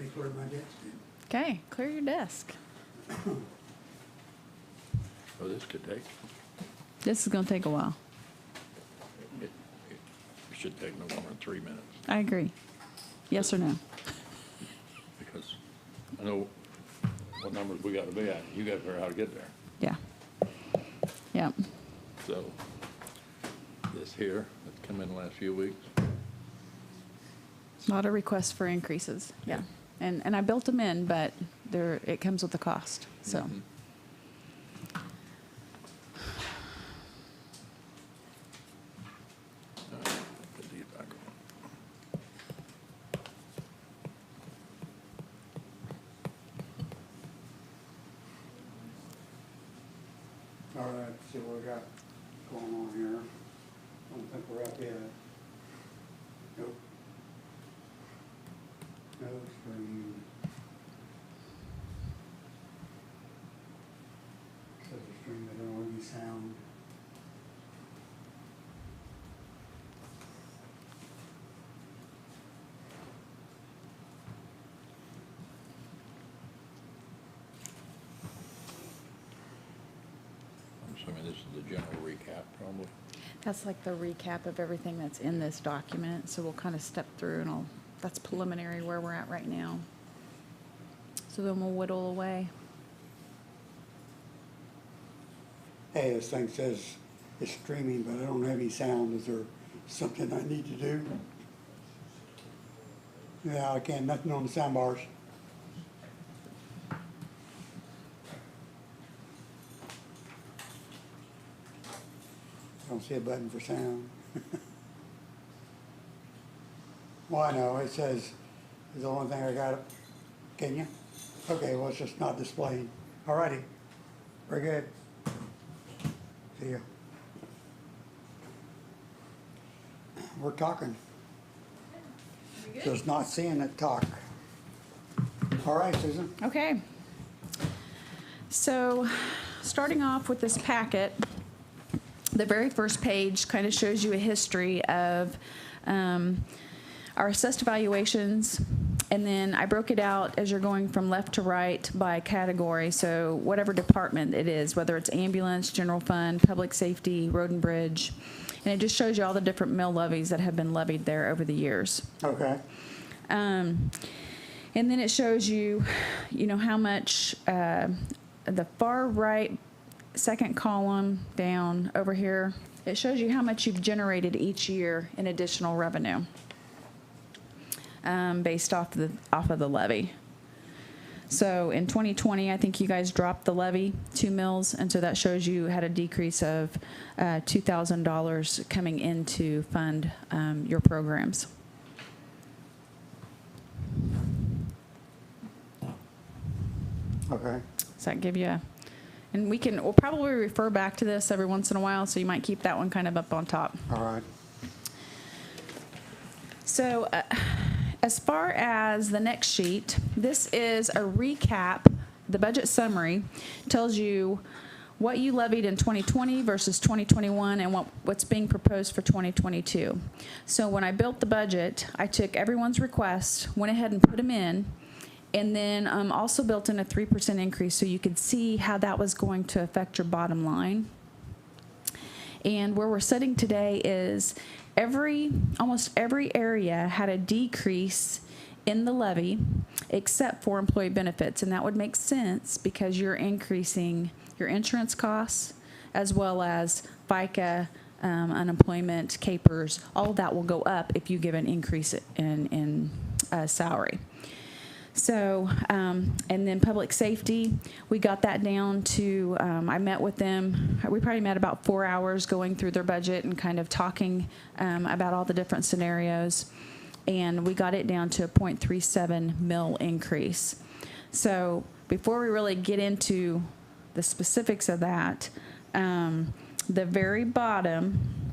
me clear my desk. Okay, clear your desk. Oh, this could take, This is gonna take a while. it should take no more than 3 minutes, I agree. Yes or no? because I know what numbers we gotta be at. You gotta figure out how to get there. Yeah. Yeah. So, this here, that's come in the last few weeks. A lot of requests for increases, yeah. And I built them in, but it comes with a cost, so. Mhm. All right, put these back on. All right, see what we got going on here. Don't think we're up yet. Nope. No stream. Says a stream that don't have any sound. I'm assuming this is the general recap, probably. That's like the recap of everything that's in this document, so we'll kind of step through and that's preliminary where we're at right now. So then we'll whittle away. Hey, this thing says it's streaming, but I don't have any sound. Is there something I need to do? Yeah, I can't, nothing on the sound bars. Don't see a button for sound. Well, I know, it says, it's the only thing I got. Can you? Okay, well, it's just not displaying. All righty, very good. See ya. We're talking. Just not seeing it talk. All right, Susan. Okay. So, starting off with this packet, the very first page kind of shows you a history of our assessed evaluations, and then I broke it out as you're going from left to right by category, so whatever department it is, whether it's ambulance, general fund, public safety, road and bridge, and it just shows you all the different mill levies that have been levied there over the years. Okay. And then it shows you, how much, the far right second column down over here, it shows you how much you've generated each year in additional revenue, based off of the levy. So in 2020, I think you guys dropped the levy 2 mills, and so that shows you had a decrease of $2,000 coming into fund your programs. Okay. Does that give you a, and we'll probably refer back to this every once in a while, so you might keep that one kind of up on top. All right. So as far as the next sheet, this is a recap. The budget summary tells you what you levied in 2020 versus 2021 and what's being proposed for 2022. So when I built the budget, I took everyone's request, went ahead and put them in, and then also built in a 3% increase so you could see how that was going to affect your bottom line. And where we're sitting today is almost every area had a decrease in the levy except for employee benefits. And that would make sense because you're increasing your insurance costs as well as FICA, unemployment, capers. All of that will go up if you give an increase in salary. So, and then public safety, we got that down to, I met with them, we probably met about 4 hours going through their budget and kind of talking about all the different scenarios. And we got it down to a 0.37 mil increase. So before we really get into the specifics of that, the very bottom,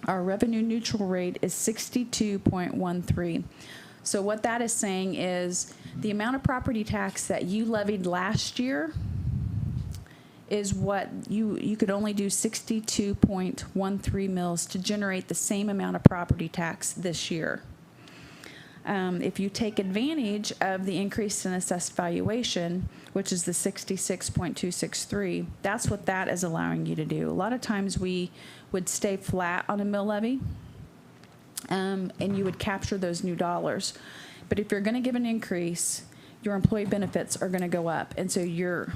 our revenue neutral rate is 62.13. So what that is saying is the amount of property tax that you levied last year is what you could only do 62.13 mils to generate the same amount of property tax this year. If you take advantage of the increase in assessed valuation, which is the 66.263, that's what that is allowing you to do. A lot of times we would stay flat on a mill levy, and you would capture those new dollars. But if you're going to give an increase, your employee benefits are going to go up. And so you're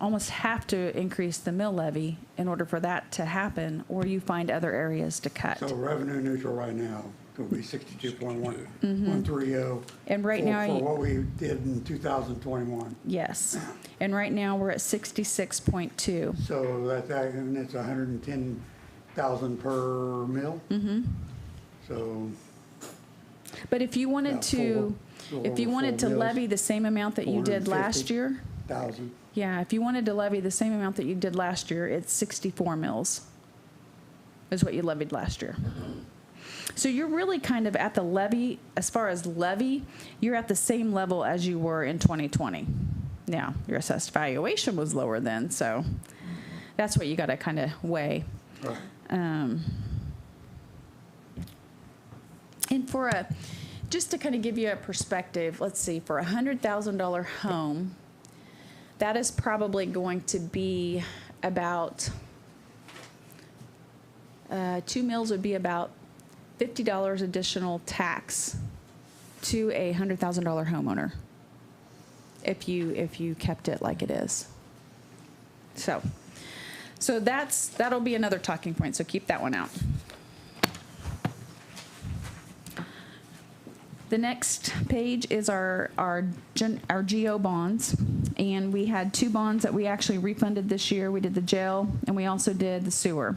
almost have to increase the mill levy in order for that to happen, or you find other areas to cut. So revenue neutral right now will be 62.130. And right now, For what we did in 2021. yes. And right now, we're at 66.2. So and it's 110,000 per mill? So, But if you wanted About to, if you wanted to full mills, levy the same amount that you did last 450. year, 1,000. yeah, if you wanted to levy the same amount that you did last year, it's 64 mills is what you levied last year. So you're really kind of at the levy, as far as levy, you're at the same level as you were in 2020. Now, your assessed valuation was lower then, so that's what you got to kind of weigh. Right. And for just to kind of give you a perspective, let's see, for a $100,000 home, that is probably going to be about, 2 mills would be about $50 additional tax to a $100,000 homeowner if you kept it like it is. So that'll be another talking point, so keep that one out. The next page is our GO bonds, and we had 2 bonds that we actually refunded this year. We did the jail, and we also did the sewer.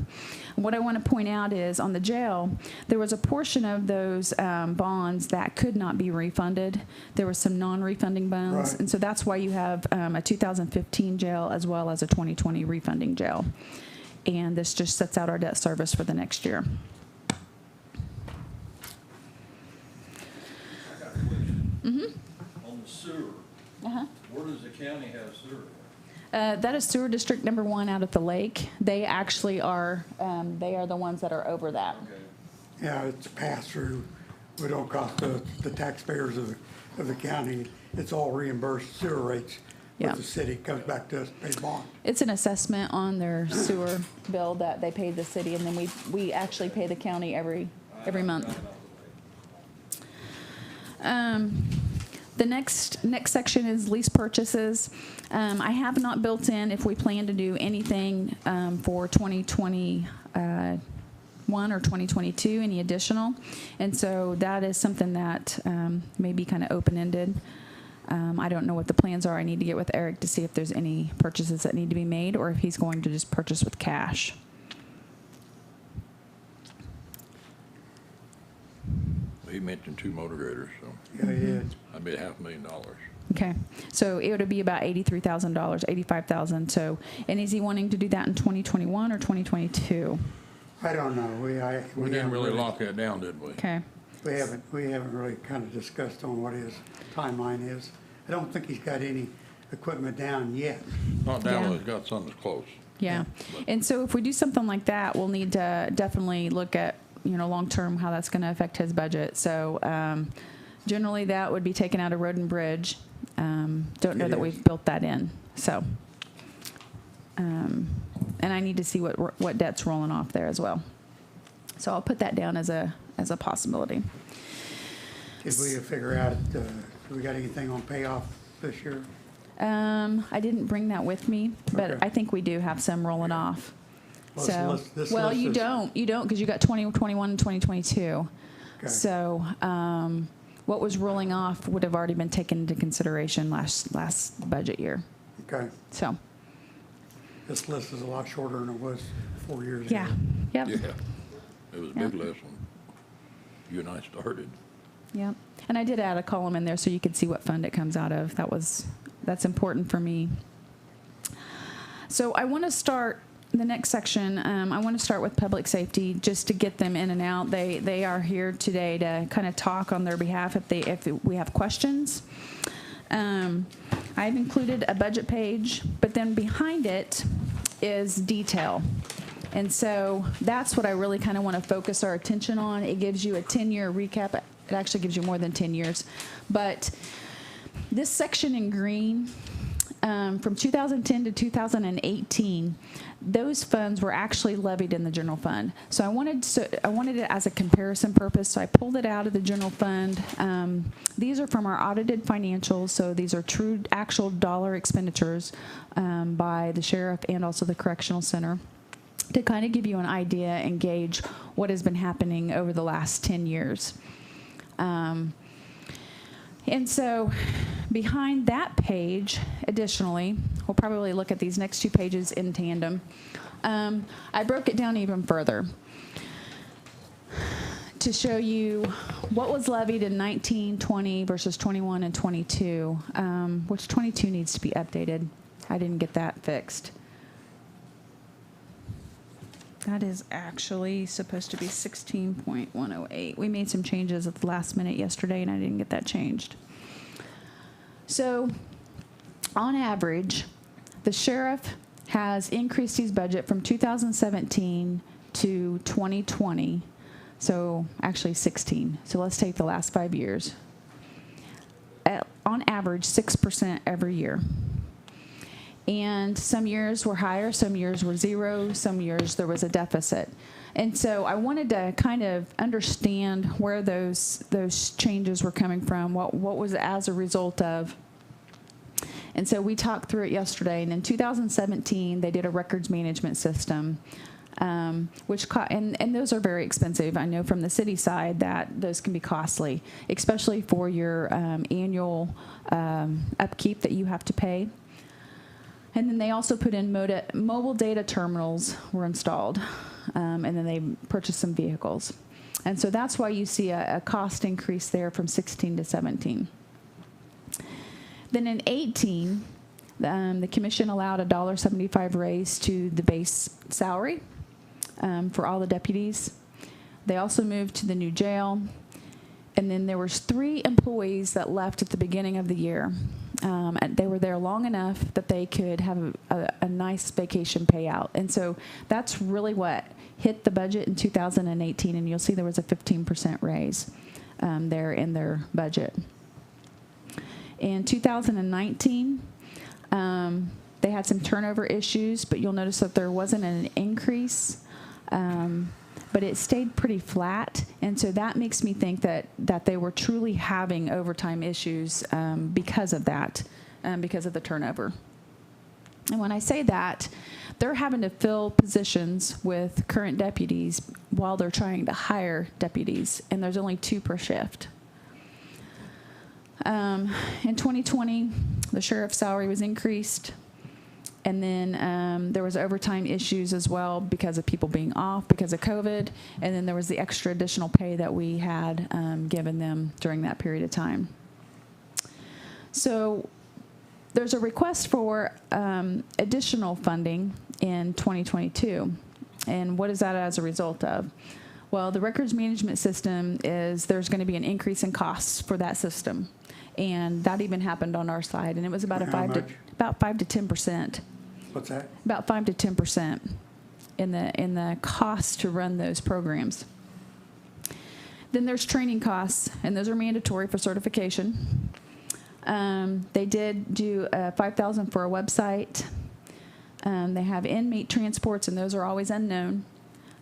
And what I want to point out is on the jail, there was a portion of those bonds that could not be refunded. There were some non-refunding bonds, Right. and so that's why you have a 2015 jail as well as a 2020 refunding jail. And this just sets out our debt service for the next year. On the sewer, where does the county have sewer? That is sewer district number 1 out at the lake. They actually are, they are the ones that are over that. Okay. Yeah, it's a pass-through. We don't cost the taxpayers of the county. It's all reimbursed sewer rates. Yeah. But the city comes back to us, pay bond. It's an assessment on their sewer bill that they pay the city, and then we actually pay the county every month. The next section is lease purchases. I have not built in if we plan to do anything for 2021 or 2022, any additional. And so that is something that may be kind of open-ended. I don't know what the plans are. I need to get with Eric to see if there's any purchases that need to be made or if he's going to just purchase with cash. He mentioned 2 motor graders, so Yeah, yeah. that'd be $500,000. Okay, so it would be about $83,000, $85,000. So, and is he wanting to do that in 2021 or 2022? I don't know. We didn't haven't really lock that down, did we? Okay. We haven't really kind of discussed on what his timeline is. I don't think he's got any equipment down yet. Not down, Yeah. but he's got something that's close. Yeah, and so if we do something like that, we'll need to definitely look at, long-term, how that's going to affect his budget. So generally, that would be taken out of road and bridge. Don't know It that is. we've built that in. So, and I need to see what debt's rolling off there as well. So I'll put that down as a possibility. Did we figure out, we got anything on payoff this year? I didn't bring that with me, but Okay. I think we do have some rolling off. Well, So, this well, list you is- don't, because you got 2021 and 2022. Okay. So, what was rolling off would have already been taken into consideration last budget year. Okay, So, this list is a lot shorter than it was 4 years ago. yeah, yep, Yeah, it was a big Yeah. list when you and I started. yep. And I did add a column in there so you could see what fund it comes out of. That's important for me. So I want to start the next section. I want to start with public safety just to get them in and out. They are here today to kind of talk on their behalf if we have questions. I've included a budget page, but then behind it is detail. And so that's what I really kind of want to focus our attention on. It gives you a 10-year recap It actually gives you more than 10 years. But this section in green, from 2010 to 2018, those funds were actually levied in the general fund. So I wanted it as a comparison purpose, so I pulled it out of the general fund. These are from our audited financials, so these are true actual dollar expenditures by the sheriff and also the correctional center, to kind of give you an idea and gauge what has been happening over the last 10 years. And so behind that page, additionally, we'll probably look at these next two pages in tandem. I broke it down even further to show you what was levied in 19, 20 versus 21 and 22, which 22 needs to be updated. I didn't get that fixed. That is actually supposed to be 16.108. We made some changes at the last minute yesterday, and I didn't get that changed. So, on average, the sheriff has increased his budget from 2017 to 2020. So, actually 16. So, let's take the last 5 years. On average, 6% every year. And some years were higher, some years were zero, some years there was a deficit. And so I wanted to kind of understand where those changes were coming from, what was it as a result of. And so we talked through it yesterday. And in 2017, they did a records management system, and those are very expensive. I know from the city side that those can be costly, especially for your annual upkeep that you have to pay. And then they also put in mobile data terminals were installed, and then they purchased some vehicles. And so that's why you see a cost increase there from 16 to 17. Then in 18, the commission allowed a $1.75 raise to the base salary for all the deputies. They also moved to the new jail. And then there was 3 employees that left at the beginning of the year. And they were there long enough that they could have a nice vacation payout. And so that's really what hit the budget in 2018. And you'll see there was a 15% raise there in their budget. In 2019, they had some turnover issues, but you'll notice that there wasn't an increase. But it stayed pretty flat, and so that makes me think that they were truly having overtime issues because of that, because of the turnover. And when I say that, they're having to fill positions with current deputies while they're trying to hire deputies, and there's only 2 per shift. In 2020, the sheriff's salary was increased. And then there was overtime issues as well because of people being off because of COVID. And then there was the extra additional pay that we had given them during that period of time. So there's a request for additional funding in 2022. And what is that as a result of? Well, the records management system there's going to be an increase in costs for that system. And that even happened on our side. And it was about about 5 to 10%. What's that? About 5 to 10% in the cost to run those programs. Then there's training costs, and those are mandatory for certification. They did do $5,000 for a website. They have inmate transports, and those are always unknown.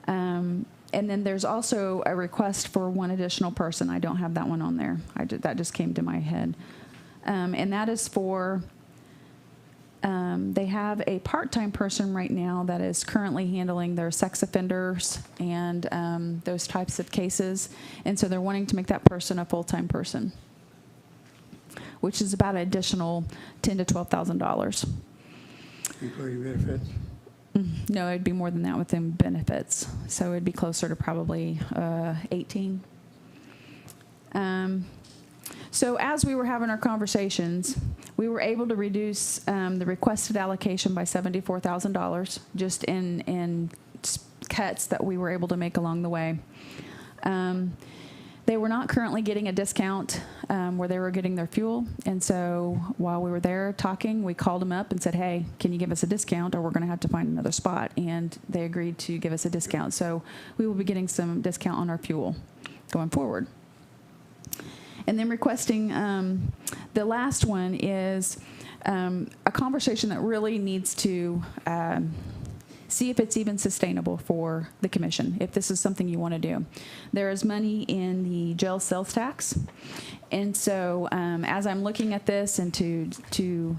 And then there's also a request for 1 additional person. I don't have that one on there. That just came to my head. And that is for... they have a part-time person right now that is currently handling their sex offenders and those types of cases. And so they're wanting to make that person a full-time person, which is about an additional $10,000 to $12,000. Including benefits? No, it'd be more than that within benefits. So it'd be closer to probably 18. So as we were having our conversations, we were able to reduce the requested allocation by $74,000 just in cuts that we were able to make along the way. They were not currently getting a discount where they were getting their fuel. And so while we were there talking, we called them up and said, hey, can you give us a discount or we're going to have to find another spot? And they agreed to give us a discount. So we will be getting some discount on our fuel going forward. And then requesting, the last one is a conversation that really needs to see if it's even sustainable for the commission, if this is something you want to do. There is money in the jail sales tax. And so as I'm looking at this and to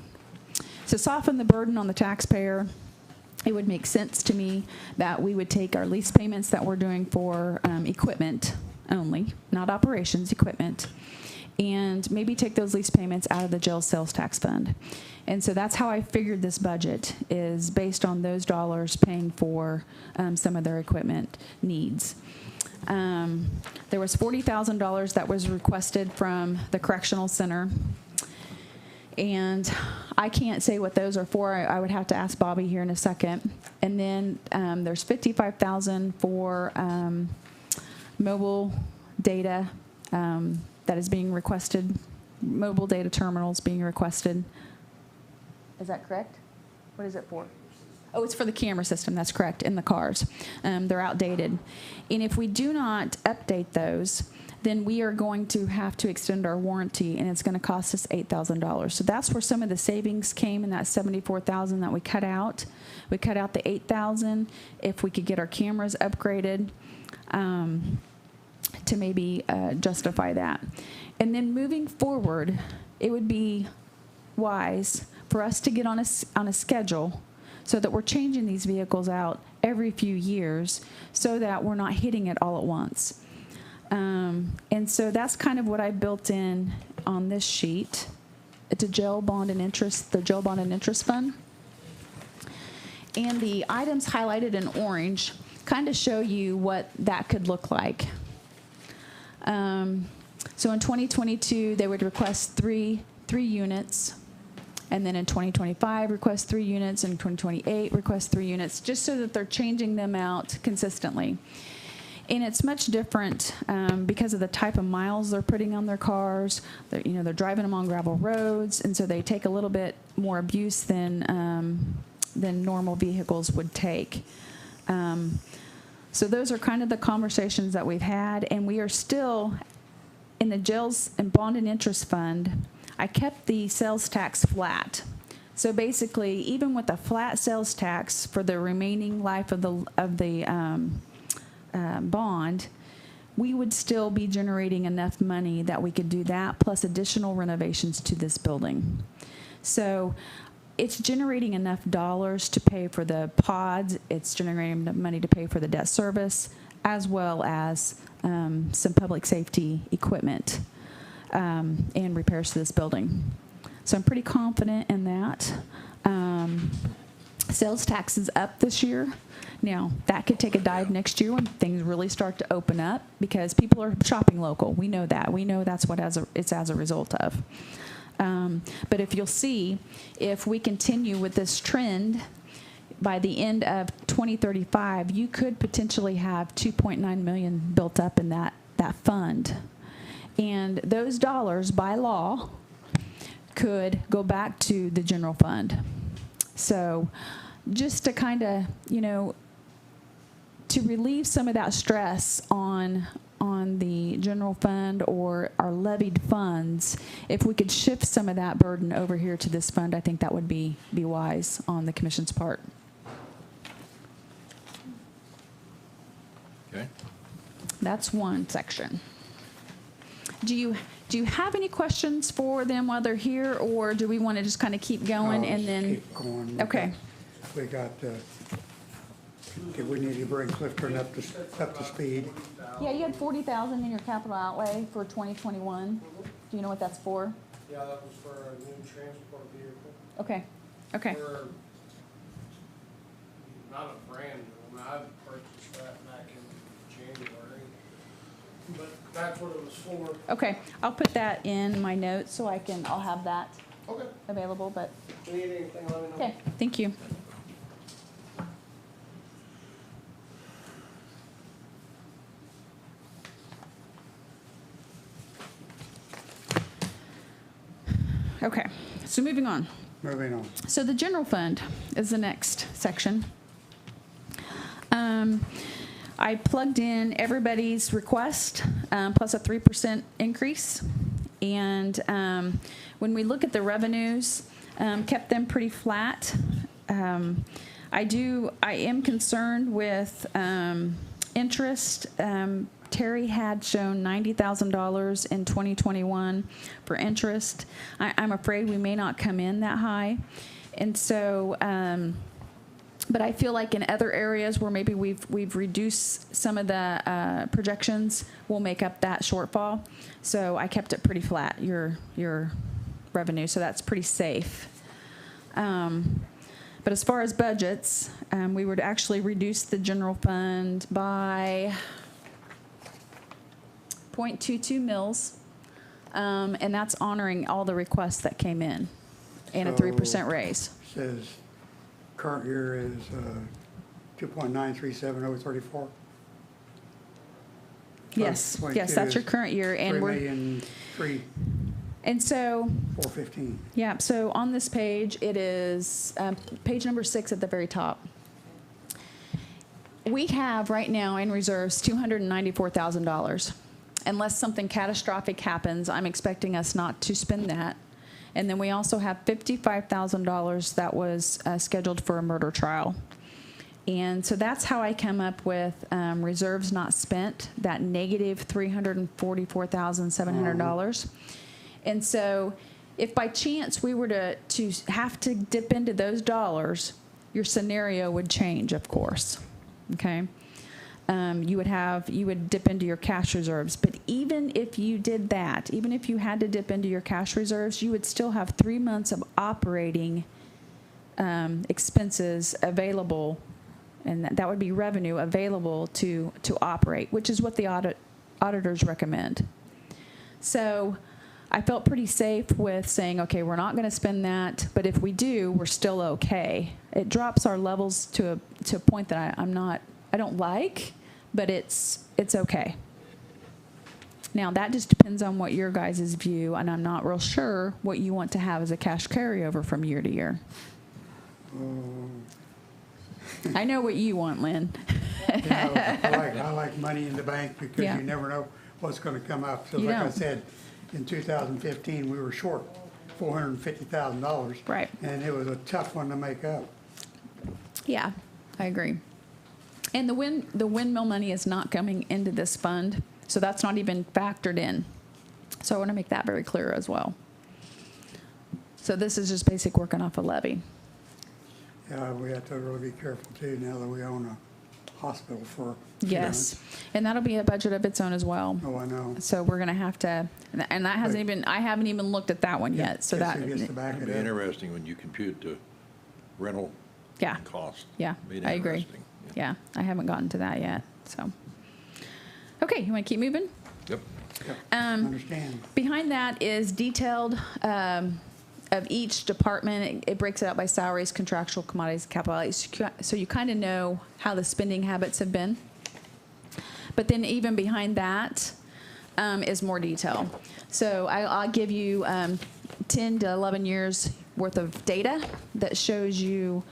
soften the burden on the taxpayer, it would make sense to me that we would take our lease payments that we're doing for equipment only, not operations, equipment, and maybe take those lease payments out of the jail sales tax fund. And so that's how I figured this budget, is based on those dollars paying for some of their equipment needs. There was $40,000 that was requested from the correctional center. And I can't say what those are for. I would have to ask Bobby here in a second. And then there's $55,000 for mobile data that is being requested. Mobile data terminals being requested. Is that correct? What is it for? Oh, it's for the camera system. That's correct, in the cars. They're outdated. And if we do not update those, then we are going to have to extend our warranty, and it's going to cost us $8,000. So that's where some of the savings came in that $74,000 that we cut out. We cut out the $8,000 if we could get our cameras upgraded to maybe justify that. And then moving forward, it would be wise for us to get on a schedule so that we're changing these vehicles out every few years so that we're not hitting it all at once. And so that's kind of what I built in on this sheet. It's a jail bond and interest, the jail bond and interest fund. And the items highlighted in orange kind of show you what that could look like. So in 2022, they would request three units. And then in 2025, request 3 units. In 2028, request 3 units, just so that they're changing them out consistently. And it's much different because of the type of miles they're putting on their cars. They're driving them on gravel roads, and so they take a little bit more abuse than normal vehicles would take. So those are kind of the conversations that we've had, and we are still in the jails and bond and interest fund. I kept the sales tax flat. So basically, even with a flat sales tax for the remaining life of the bond, we would still be generating enough money that we could do that plus additional renovations to this building. So it's generating enough dollars to pay for the pods. It's generating enough money to pay for the debt service, as well as some public safety equipment and repairs to this building. So I'm pretty confident in that. Sales tax is up this year. Now, that could take a dive next year when things really start to open up, because people are shopping local. We know that. We know that's what it's as a result of. But if you'll see, if we continue with this trend, by the end of 2035, you could potentially have $2.9 million built up in that fund. And those dollars, by law, could go back to the general fund. So just to kind of, to relieve some of that stress on the general fund or our levied funds, if we could shift some of that burden over here to this fund, I think that would be wise on the commission's part. Okay. That's one section. Do you have any questions for them while they're here, or do we want to just kind of keep going and then? Keep going. Okay. We got, okay, we need to bring Clifton up to speed. Yeah, you had 40,000 in your capital outlay for 2021. Do you know what that's for? Yeah, that was for a new transport vehicle. Okay. Okay. For, not a brand new one, I purchased that back in January. But that's what it was for. Okay. I'll put that in my notes so I'll have that Okay. available, but. If you need anything, let me know. Okay. Thank you. Okay, so moving on. Moving on. So the general fund is the next section. I plugged in everybody's request plus a 3% increase And when we look at the revenues, kept them pretty flat. I am concerned with interest. Terry had shown $90,000 in 2021 for interest. I'm afraid we may not come in that high. And so, but I feel like in other areas where maybe we've reduced some of the projections, we'll make up that shortfall. So I kept it pretty flat, your revenue, so that's pretty safe. But as far as budgets, we would actually reduce the general fund by 0.22 mils, and that's honoring all the requests that came in, and a 3% raise. Says current year is 2.937034. Yes, 22 yes, that's your is current year, and we're, 3,003,415. and so, yeah, so on this page, it is page number 6 at the very top. We have right now in reserves $294,000. Unless something catastrophic happens, I'm expecting us not to spend that. And then we also have $55,000 that was scheduled for a murder trial. And so that's how I come up with reserves not spent, that negative $344,700. And so if by chance we were to have to dip into those dollars, your scenario would change, of course, okay? You would dip into your cash reserves. But even if you did that, even if you had to dip into your cash reserves, you would still have 3 months of operating expenses available, and that would be revenue available to operate, which is what the auditors recommend. So I felt pretty safe with saying, okay, we're not going to spend that, but if we do, we're still okay. It drops our levels to a point that I don't like, but it's okay. Now, that just depends on what your guys' view, and I'm not real sure what you want to have as a cash carryover from year to year. I know what you want, Lynn. I like money in the bank because Yeah. you never know what's going to come up. So You like I don't. said, in 2015, we were short $450,000. Right. And it was a tough one to make up. Yeah, I agree. And the windmill money is not coming into this fund, so that's not even factored in. So I want to make that very clear as well. So this is just basic working off a levy. Yeah, we have to really be careful too now that we own a hospital for Yes, insurance. and that'll be a budget of its own as well. Oh, I know. So we're going to have to, and that hasn't even, I haven't even looked at that one yet. So Guess that, who gets to back It'd it be up? interesting when you compute the rental yeah, cost. yeah, Be I agree. interesting. Yeah, I haven't gotten to that yet. So, okay, you want to keep moving? Yep. Understand. Behind that is detailed of each department. It breaks it out by salaries, contractual, commodities, capital outlays. So you kind of know how the spending habits have been. But then even behind that is more detail. So I'll give you 10 to 11 years worth of data that shows you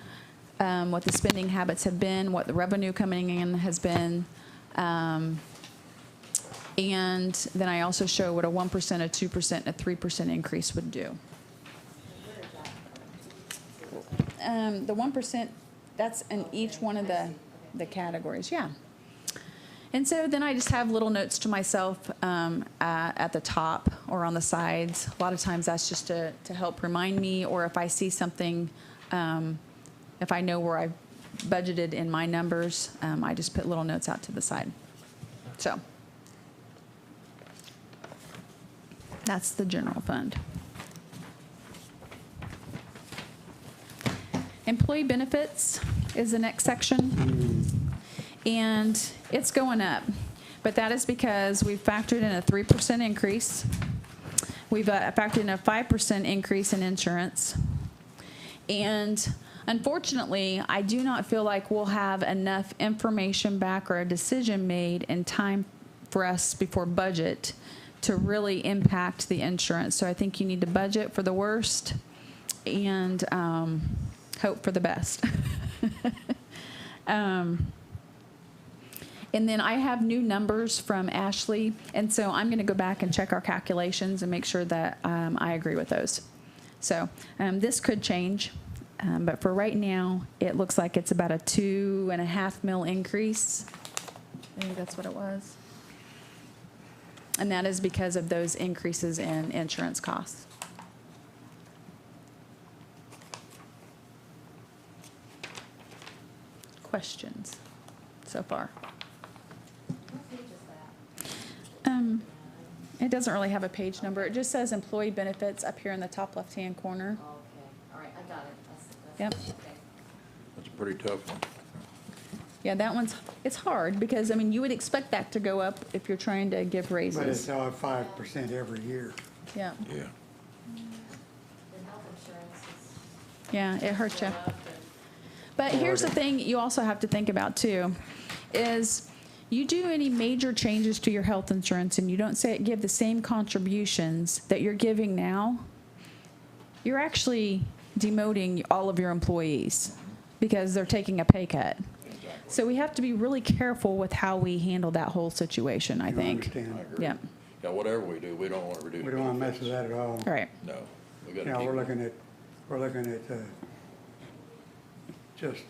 what the spending habits have been, what the revenue coming in has been, and then I also show what a 1%, a 2%, and a 3% increase would do. The 1%, that's in each one of the categories, yeah. And so then I just have little notes to myself at the top or on the sides. A lot of times that's just to help remind me, or if I see something, if I know where I've budgeted in my numbers, I just put little notes out to the side. So that's the general fund. Employee benefits is the next section, and it's going up, but that is because we've factored in a 3% increase. We've factored in a 5% increase in insurance, and unfortunately, I do not feel like we'll have enough information back or a decision made in time for us before budget to really impact the insurance. So I think you need to budget for the worst and hope for the best. And then I have new numbers from Ashley, and so I'm gonna go back and check our calculations and make sure that, I agree with those. So, this could change, but for right now, it looks like it's about a 2.5 mil increase. I think that's what it was. And that is because of those increases in insurance costs. Questions so far? It doesn't really have a page number. It just says employee benefits up here in the top left-hand corner. Okay, all right, I got it. Yep. Okay. That's a pretty tough one. Yeah, that one's, it's hard because, I mean, you would expect that to go up if you're trying to give But it's raises. all 5% every year. Yeah, Yeah. The health insurance is yeah, it hurts you. going up and But here's the thing you also have to think about too, is you do any major changes to your health insurance and you don't give the same contributions that you're giving now, you're actually demoting all of your employees because they're taking a pay cut. So we have to be really careful with how we handle that whole situation, I You think. understand? I agree. Yeah, Yeah, whatever we do, we don't want to reduce. We don't want to mess with that at all. all right. No, we You gotta know, keep. we're looking at, just,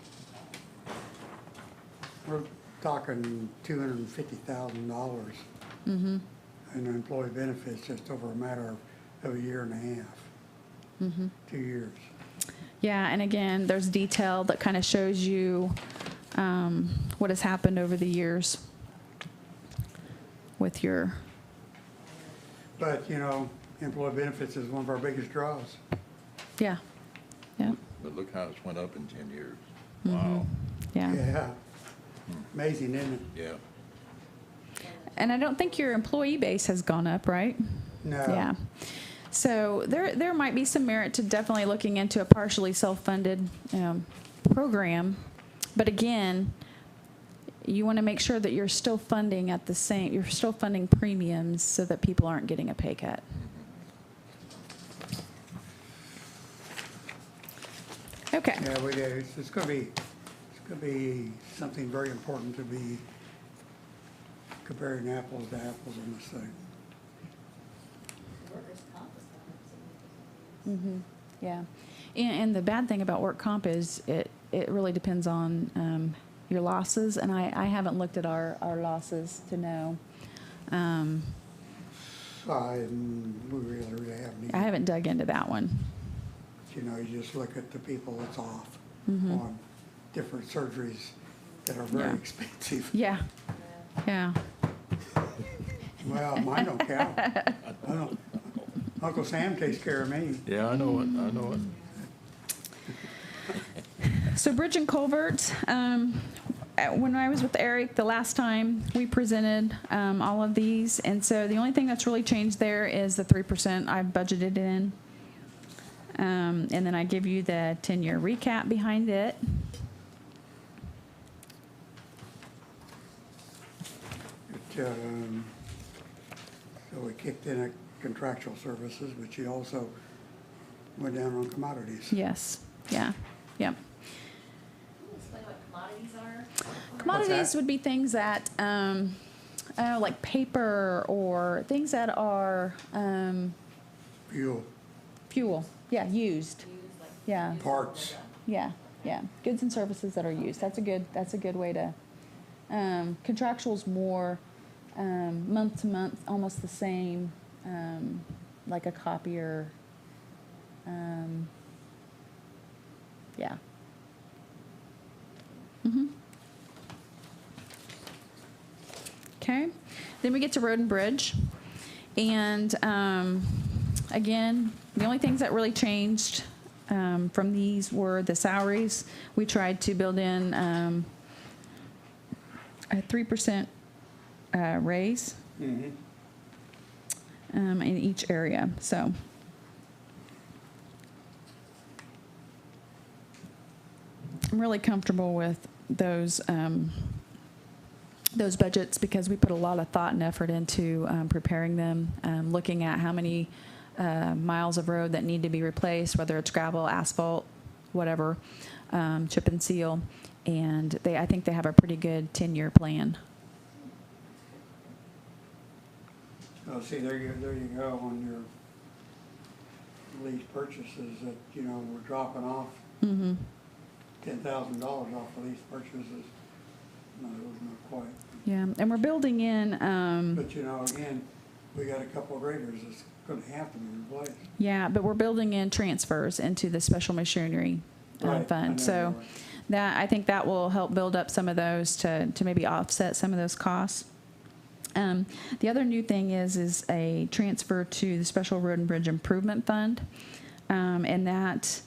we're talking $250,000 in employee benefits just over a matter of a year and a half. 2 years. Yeah, and again, there's detail that kind of shows you what has happened over the years with your, But, you know, employee benefits is one of our biggest draws. yeah, yeah, But look how it's went up in 10 years. Wow, yeah. Yeah. Amazing, isn't it? yeah. And I don't think your employee base has gone up, right? No. Yeah. So there might be some merit to definitely looking into a partially self-funded program. But again, you want to make sure that you're still funding at the same, you're still funding premiums so that people aren't getting a pay cut. Okay. Yeah, we do. It's gonna be something very important to be comparing apples to apples on this thing. workers' comp is going up significantly. Yeah. And the bad thing about work comp is it really depends on your losses. And I haven't looked at our losses to know. We really haven't I even, haven't dug into that one. you know, you just look at the people that's off on different surgeries that are very Yeah. expensive. Yeah. Yeah. Well, mine don't count. Uncle Sam takes care of me. Yeah, I know it, I know it. So bridge and culvert, when I was with Eric the last time, we presented all of these. And so the only thing that's really changed there is the 3% I've budgeted in. And then I give you the 10-year recap behind it. So we kicked in at contractual services, but you also went down on commodities. Yes. Yeah. Yeah. Can you explain what commodities are? Commodities would be things that, like paper or things that are Fuel, fuel. Yeah, used. Used, like, Yeah. used Parts. or Yeah, yeah. Goods and services that are used. That's a good way to. Contractual's more month to month, almost the same, like a copier. Yeah. Okay. Then we get to road and bridge, and again, the only things that really changed from these were the salaries. We tried to build in a 3% raise in each area. So I'm really comfortable with those budgets because we put a lot of thought and effort into preparing them, looking at how many miles of road that need to be replaced, whether it's gravel, asphalt, whatever, chip and seal. And I think they have a pretty good 10-year plan Well, see, there you go on your lease purchases that, you know, we're dropping off Mm-hmm. $10,000 off of lease purchases. No, it was not quite. Yeah, and we're building in, But, you know, again, we got a couple of graders that's gonna have to be replaced. yeah, but we're building in transfers into the special machinery Right, I fund. know So you are. that, I think that will help build up some of those to maybe offset some of those costs. The other new thing is a transfer to the Special Road and Bridge Improvement Fund. And that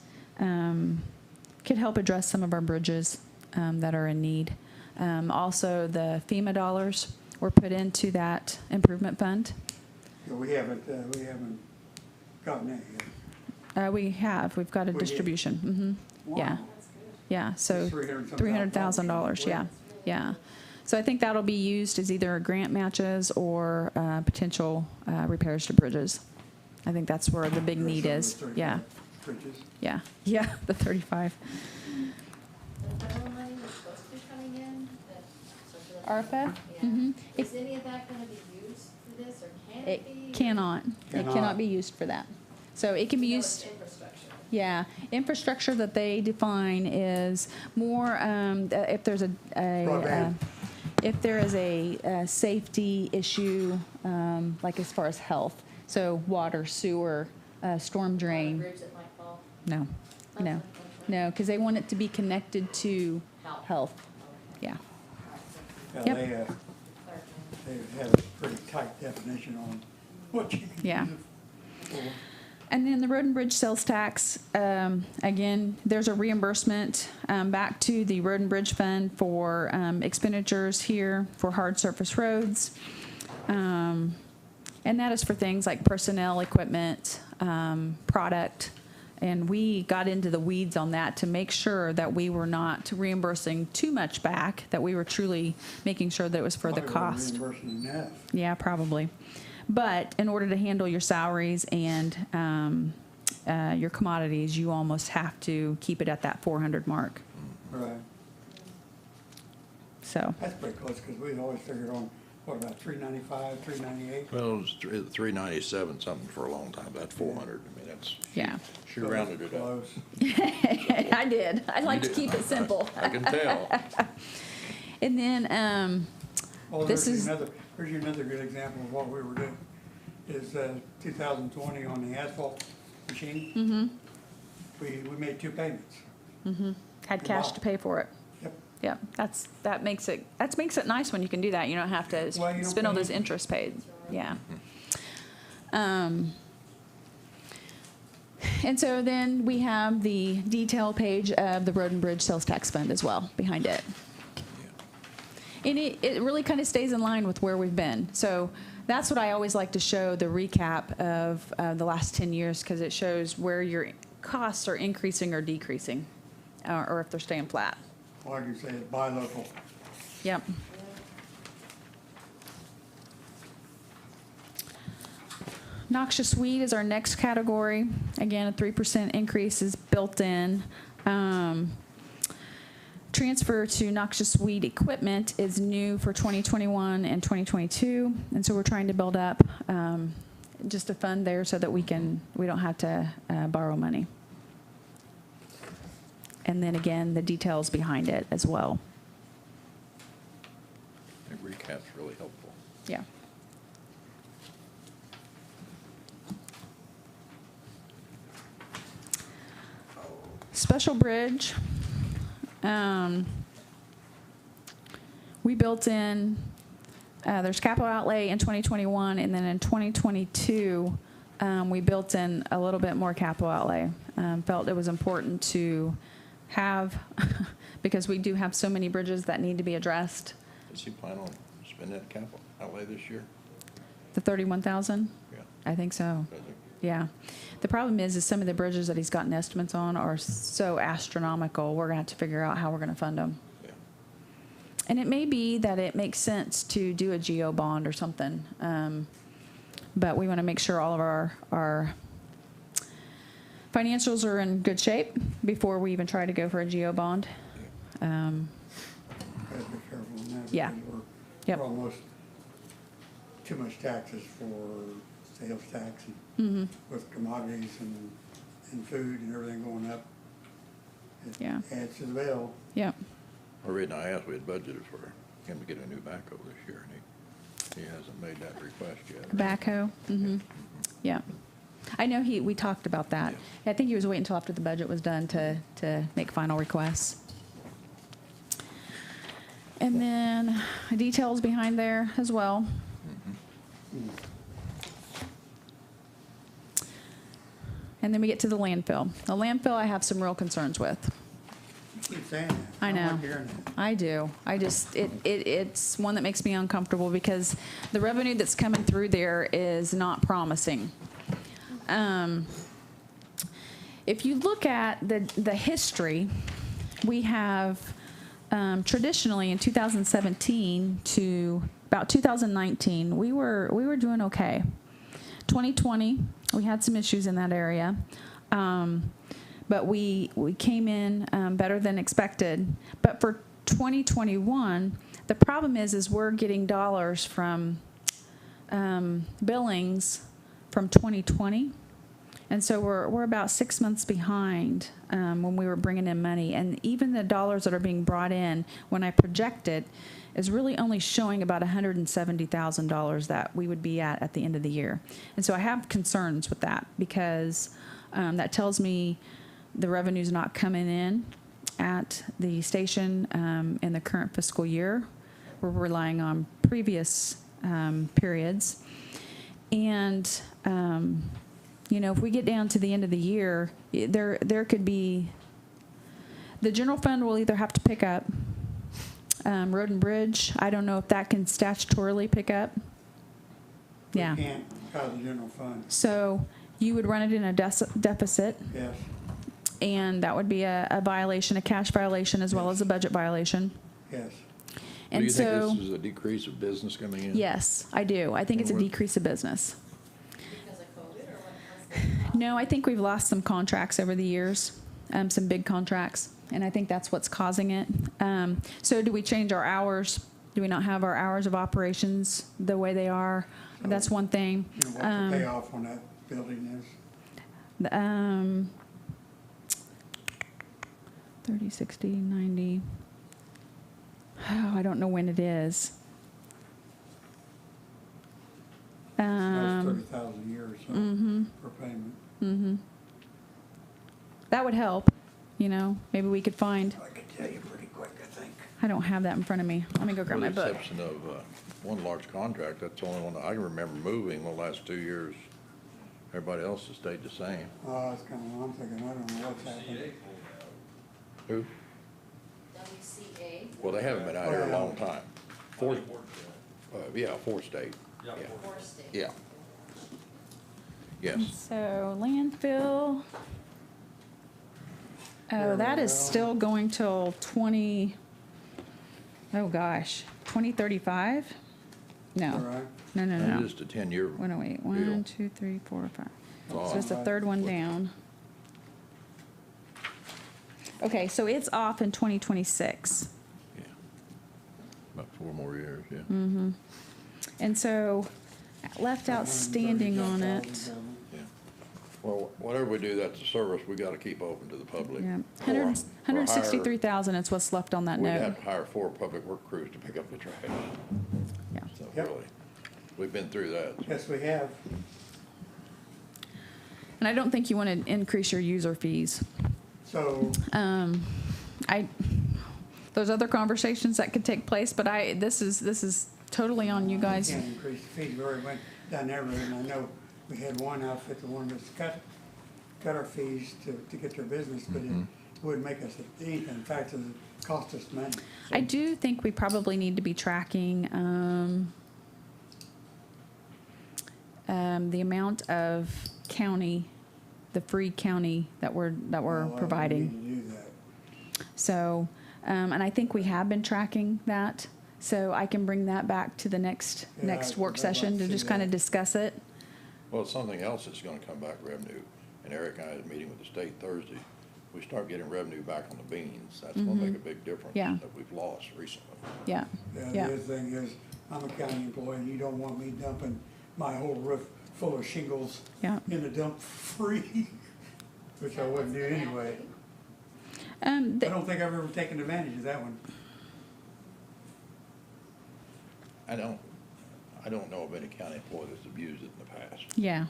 could help address some of our bridges that are in need. Also, the FEMA dollars were put into that improvement fund. Yeah, we haven't gotten that yet. We've got a We did. distribution. Wow. Yeah, yeah, so It's $300,000. $300,000, yeah, yeah. So I think that'll be used as either grant matches or potential repairs to bridges. I think that's where the big need is, yeah, Bridges. yeah, yeah, the 35. The federal money is supposed to be coming in, so for the. ARPA? Yeah. Mhm. Is any of that gonna be used for this, or can it be? It cannot, it Cannot. cannot be used for that. So it can be No, it's used. infrastructure. Yeah, infrastructure that they define is more, if there's Broadband. if there is a safety issue, like as far as health, so water, sewer, storm Or the drain, bridge that might fall. no, no, Okay. no, because they want it to be connected to health, yeah. Yeah, Yep. they have a pretty tight definition on what you can Yeah. use it for. And then the road and bridge sales tax, again, there's a reimbursement back to the road and bridge fund for expenditures here for hard surface roads. And that is for things like personnel, equipment, product. And we got into the weeds on that to make sure that we were not reimbursing too much back, that we were truly making sure that it was for the Probably wouldn't cost. reimbursing enough. Yeah, probably. But in order to handle your salaries and your commodities, you almost have to keep it at that 400 mark. Right. So, That's pretty close, because we always figured on, what, about $395, $398? Well, it was 397 something for a long time, that's 400, I mean, that's, yeah. she rounded it up. Close. I did. I like to You keep did. it simple. I can tell. And then, Oh, This there's is- here's another good example of what we were doing, is 2020 on the asphalt machine. We made 2 payments. had cash to pay for it. Yep. Yeah, that makes it nice when you can do that. You don't have to Well, you don't spend all pay those interest. interest paid. Yeah. And so then we have the detail page of the Road and Bridge Sales Tax Fund as well behind it. And it really kind of stays in line with where we've been. So that's what I always like to show, the recap of the last 10 years, because it shows where your costs are increasing or decreasing, or if they're staying flat. Like you say, it's buy local. Yep. Noxious weed is our next category. Again, a 3% increase is built in. Transfer to noxious weed equipment is new for 2021 and 2022, and so we're trying to build up just a fund there so that we don't have to borrow money. And then again, the details behind it as well. That recap's really helpful. Yeah. Special bridge. We built in, there's capital outlay in 2021, and then in 2022, we built in a little bit more capital outlay. Felt it was important to have, because we do have so many bridges that need to be addressed. Does he plan on spending that capital outlay this year? The 31,000? Yeah. I think so. Does he? Yeah. The problem is some of the bridges that he's gotten estimates on are so astronomical, we're gonna have to figure out how we're gonna fund them. Yeah. And it may be that it makes sense to do a geo bond or something, but we wanna make sure all of our financials are in good shape before we even try to go for a geo bond. Gotta be careful on that. Yeah. because Yep. We're almost too much taxes for sales tax and with commodities and food and everything going up. It Yeah. adds to the bill. Yep. The reason I asked, we had budgeted for him to get a new backhoe this year, and he hasn't made that request yet. Backhoe. Yeah. I know we talked about that. I think he was waiting until after the budget was done to make final requests. And then details behind there as well. And then we get to the landfill. The landfill I have some real concerns with. You keep saying that. I don't know. like hearing that. I do. It's one that makes me uncomfortable because the revenue that's coming through there is not promising. If you look at the history, we have traditionally in 2017 to about 2019, we were doing okay. 2020, we had some issues in that area. But we came in better than expected. But for 2021, the problem is we're getting dollars from billings from 2020, and so we're about 6 months behind when we were bringing in money. And even the dollars that are being brought in, when I project it, is really only showing about $170,000 that we would be at the end of the year. And so I have concerns with that because that tells me the revenue's not coming in at the station in the current fiscal year. We're relying on previous periods. And, if we get down to the end of the year, there could be, the general fund will either have to pick up road and bridge. I don't know if that can statutorily pick up. Yeah. We can't out of the general fund. So you would run it in a deficit. Yes. And that would be a violation, a cash violation, as well as a budget violation. Yes. Do And you think so, this is a decrease of business coming in? yes, I do. I think it's a Or- decrease of business. Because of COVID or what? No, I think we've lost some contracts over the years, some big contracts, and I think that's what's causing it. So do we change our hours? Do we not have our hours of operations the way they are? That's one thing. You know what the payoff on that building is? 30, 60, 90. Oh, I don't know when it is. That's 30,000 a year or so per payment. That would help, maybe we could find, I could tell you pretty quick, I think. I don't have that in front of me. Let me go grab my With the book. exception of one large contract, that's the only one that I can remember moving the last 2 years. Everybody else has stayed the same. Oh, that's kind of what I'm thinking. I don't know what's happened. CA pulled Who? WCA, Well, they haven't been out here a long time. out. Fourth, fourth state. Yeah. four states. Yeah. Yes. So landfill. Oh, that is still going till 2035? All No, right. no, no, That no. is the 10-year. Wait, no, wait. deal. 1, 2, 3, 4, 5. Oh. So it's the third one down. Okay, so it's off in 2026. Yeah. About 4 more years, yeah. And so left outstanding on it. Yeah. Well, whatever we do, that's a service we gotta keep open to the public. Yeah, Or- or hire- 163,000 is what's left on that We'd note. have to hire 4 public work crews to pick up the trash. Yeah. So Yep. really, we've been through that. Yes, we have. And I don't think you want to increase your user fees. So, There's other conversations that could take place, but this is totally on you we guys. can't increase the fees. We already went down that road, and I know we had one outfit that wanted us to cut our fees to get their business, but it wouldn't make us anything. In fact, it cost us money. So, I do think we probably need to be tracking the amount of the free county that we're well, providing. We need to do that. So, and I think we have been tracking that. So I can bring that back to the next Yeah, work I'd like session to to see just kind of that. discuss it. Well, something else that's gonna come back revenue, and Eric and I had a meeting with the state Thursday. We start getting revenue back on the beans, that's gonna make a big difference Yeah. that we've lost recently. Yeah, Yeah, Yeah. the other thing is, I'm a county employee, and you don't want me dumping my whole roof full of shingles Yeah. in the dump for free, which I wouldn't do anyway. I don't think I've ever taken advantage of that one. I don't know of any county employee that's abused it in the past, Yeah,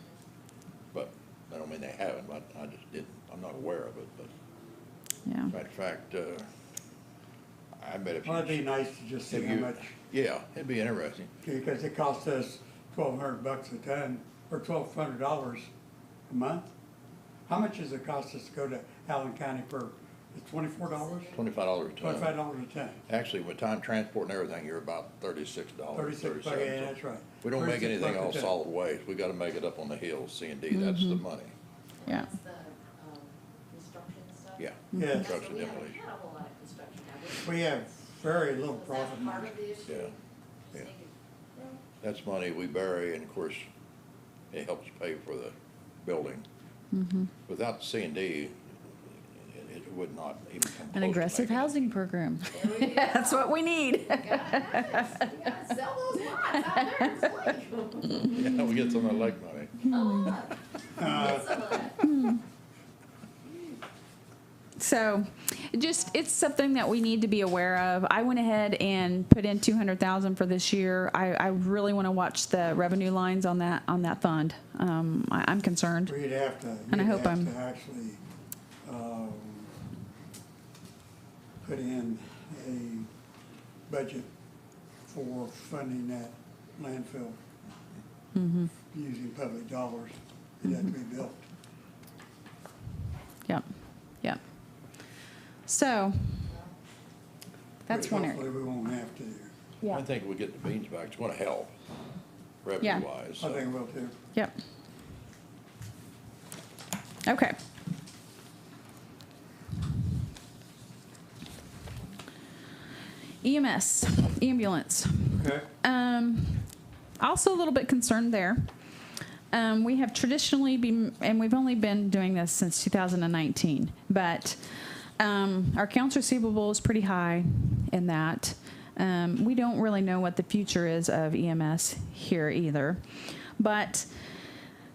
but I don't mean they haven't, but I just didn't, I'm not aware of it, but yeah. matter of fact, I bet if you. Well, it'd be nice to just see if how you- much, Yeah, it'd be interesting. because it costs us $1,200 a ton, or $1,200 a month. How much does it cost us to go to Allen County per, it's $24? $25 a ton. $25 a ton. Actually, with time transport and everything, you're about $36, 36 bucks, yeah, that's right. We don't make 36 anything bucks a all ton. solid waste. We gotta make it up on the hills, C&D, that's the money. Yeah. That's the, construction stuff. Yeah. Yes. Construction We haven't demolition. had a whole lot of construction, have we? We have very little Was profit that part margin. of the issue? Yeah, Just yeah. thinking, well, That's money we bury, and of course, it helps pay for the building. Without C&D, it would not even come close to An aggressive making it. housing program. there we go. That's what we need. We gotta sell those lots out there, it's like, Yeah, we get some of that lake money. oh, get some of that. So, it's something that we need to be aware of. I went ahead and put in 200,000 for this year. I really want to watch the revenue lines on that fund. I'm concerned. We'd have to, And I you'd hope have I'm- to actually, put in a budget for funding that landfill. Using public dollars, it'd have to be built. Yep, yep. So, that's Which one area. hopefully we won't have to do. I think we get the beans back, it's gonna help, Yeah. revenue-wise, I so. think we'll too. Yep. Okay. EMS, ambulance. Okay. Also a little bit concerned there. We have traditionally been, and we've only been doing this since 2019, but our accounts receivable is pretty high in that. We don't really know what the future is of EMS here either. But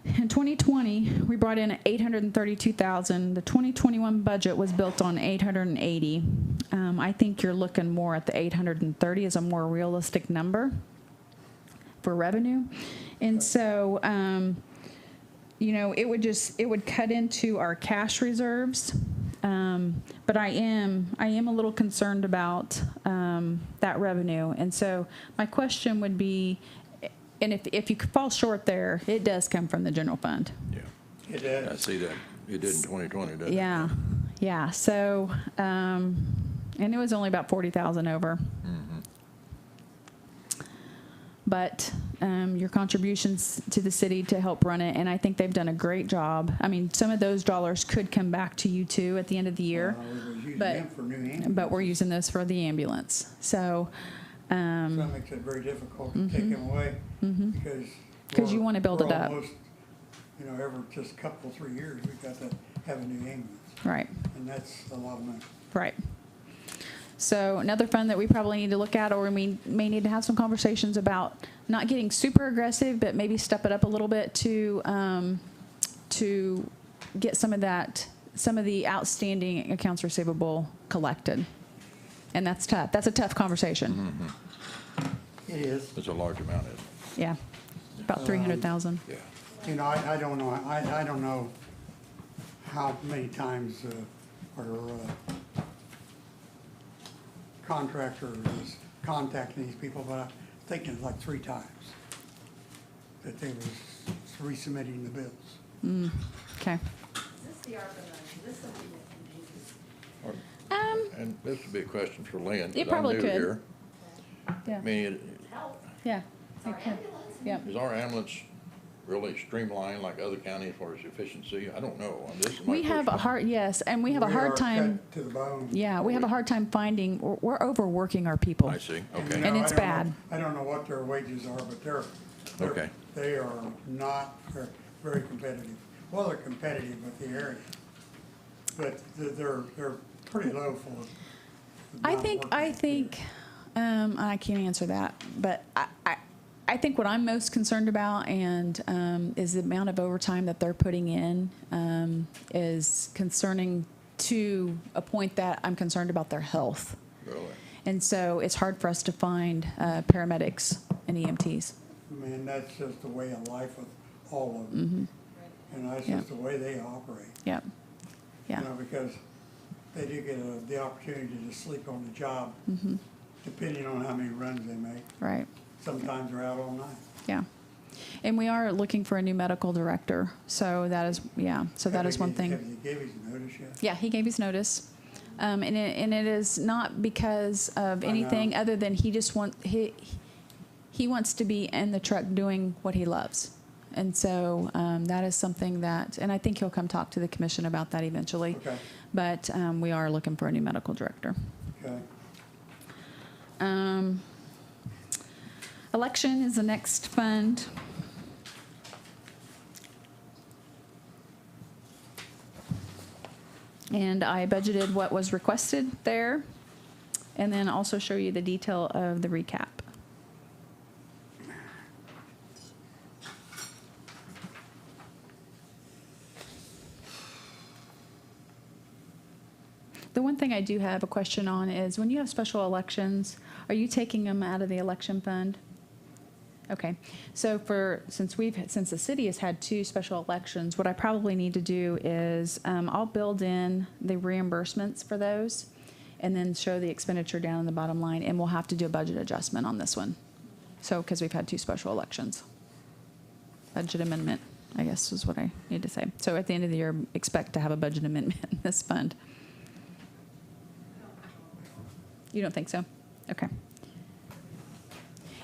in 2020, we brought in 832,000. The 2021 budget was built on 880. I think you're looking more at the 830 as a more realistic number for revenue. And so, it would cut into our cash reserves. But I am a little concerned about that revenue. And so my question would be, and if you could fall short there, it does come from the general fund. Yeah, It I does. see that, it did in 2020, doesn't it? Yeah, yeah. So, and it was only about 40,000 over. But your contributions to the city to help run it, and I think they've done a great job. I mean, some of those dollars could come back to you too at the end of the year, We was using but- them for new ambulance. but we're using those for the ambulance. So, So that makes it very difficult to take them away because. 'Cause you wanna build it we're up. almost, every just a couple, 3 years, we've got to have a new ambulance. right. And that's a lot of money. Right. So another fund that we probably need to look at, or we may need to have some conversations about not getting super aggressive, but maybe step it up a little bit to get some of the outstanding accounts receivable collected. And that's tough. That's a tough conversation. It is. It's a large amount, isn't it? Yeah. About 300,000. Yeah. I don't know, I don't know how many times our contractor is contacting these people, but I think it's like 3 times that they was resubmitting the bills. Okay. Is this the ARPA money? Is this something that can be And this would be a question for Lynn, It because I'm probably new could. here. Yeah. I mean, help Yeah. our Okay. ambulance? Yep. is our ambulance really streamlined like other counties as far as efficiency? I don't know. This is my We have first a one. hard, yes, and we have a We hard are time, cut to the bone. yeah, we have a hard time finding, we're overworking our people. I see, And, okay. And it's I don't know- bad. I don't know what their wages are, but Okay. they are not very competitive. Well, they're competitive with the area, but they're pretty low for. the I amount of think, work I they do. think, I can't answer that, but I think what I'm most concerned about is the amount of overtime that they're putting in, is concerning to a point that I'm concerned about their health. Really? And so it's hard for us to find paramedics and EMTs. I mean, that's just the way of life with all of them. And that's Yeah. just the way they operate. Yep. Yeah. You know, because they do get the opportunity to sleep on the job, depending on how many runs they make. Right. Sometimes they're out all night. Yeah. And we are looking for a new medical director. So that is, so that is one thing. Have you gave his notice yet? Yeah, he gave his notice. And it is not because of I anything know. other than he just he wants to be in the truck doing what he loves. And so that is something that, and I think he'll come talk to the commission about that eventually. Okay. But we are looking for a new medical director. Okay. Election is the next fund. And I budgeted what was requested there, and then also show you the detail of the recap. The one thing I do have a question on is when you have special elections, are you taking them out of the election fund? Okay, so since the city has had 2 special elections, what I probably need to do is, I'll build in the reimbursements for those and then show the expenditure down in the bottom line, and we'll have to do a budget adjustment on this one. So, because we've had 2 special elections. Budget amendment, I guess is what I need to say. So at the end of the year, expect to have a budget amendment in this fund. You don't think so? Okay.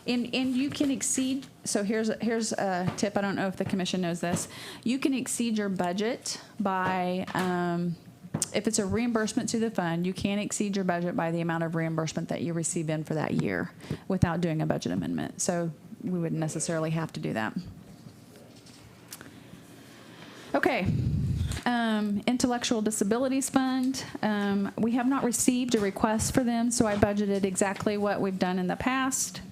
And you can exceed, so here's a tip, I don't know if the commission knows this. You can exceed your budget by, if it's a reimbursement to the fund, you can exceed your budget by the amount of reimbursement that you receive in for that year without doing a budget amendment. So we wouldn't necessarily have to do that. Okay. Intellectual Disabilities Fund. We have not received a request for them, so I budgeted exactly what we've done in the past.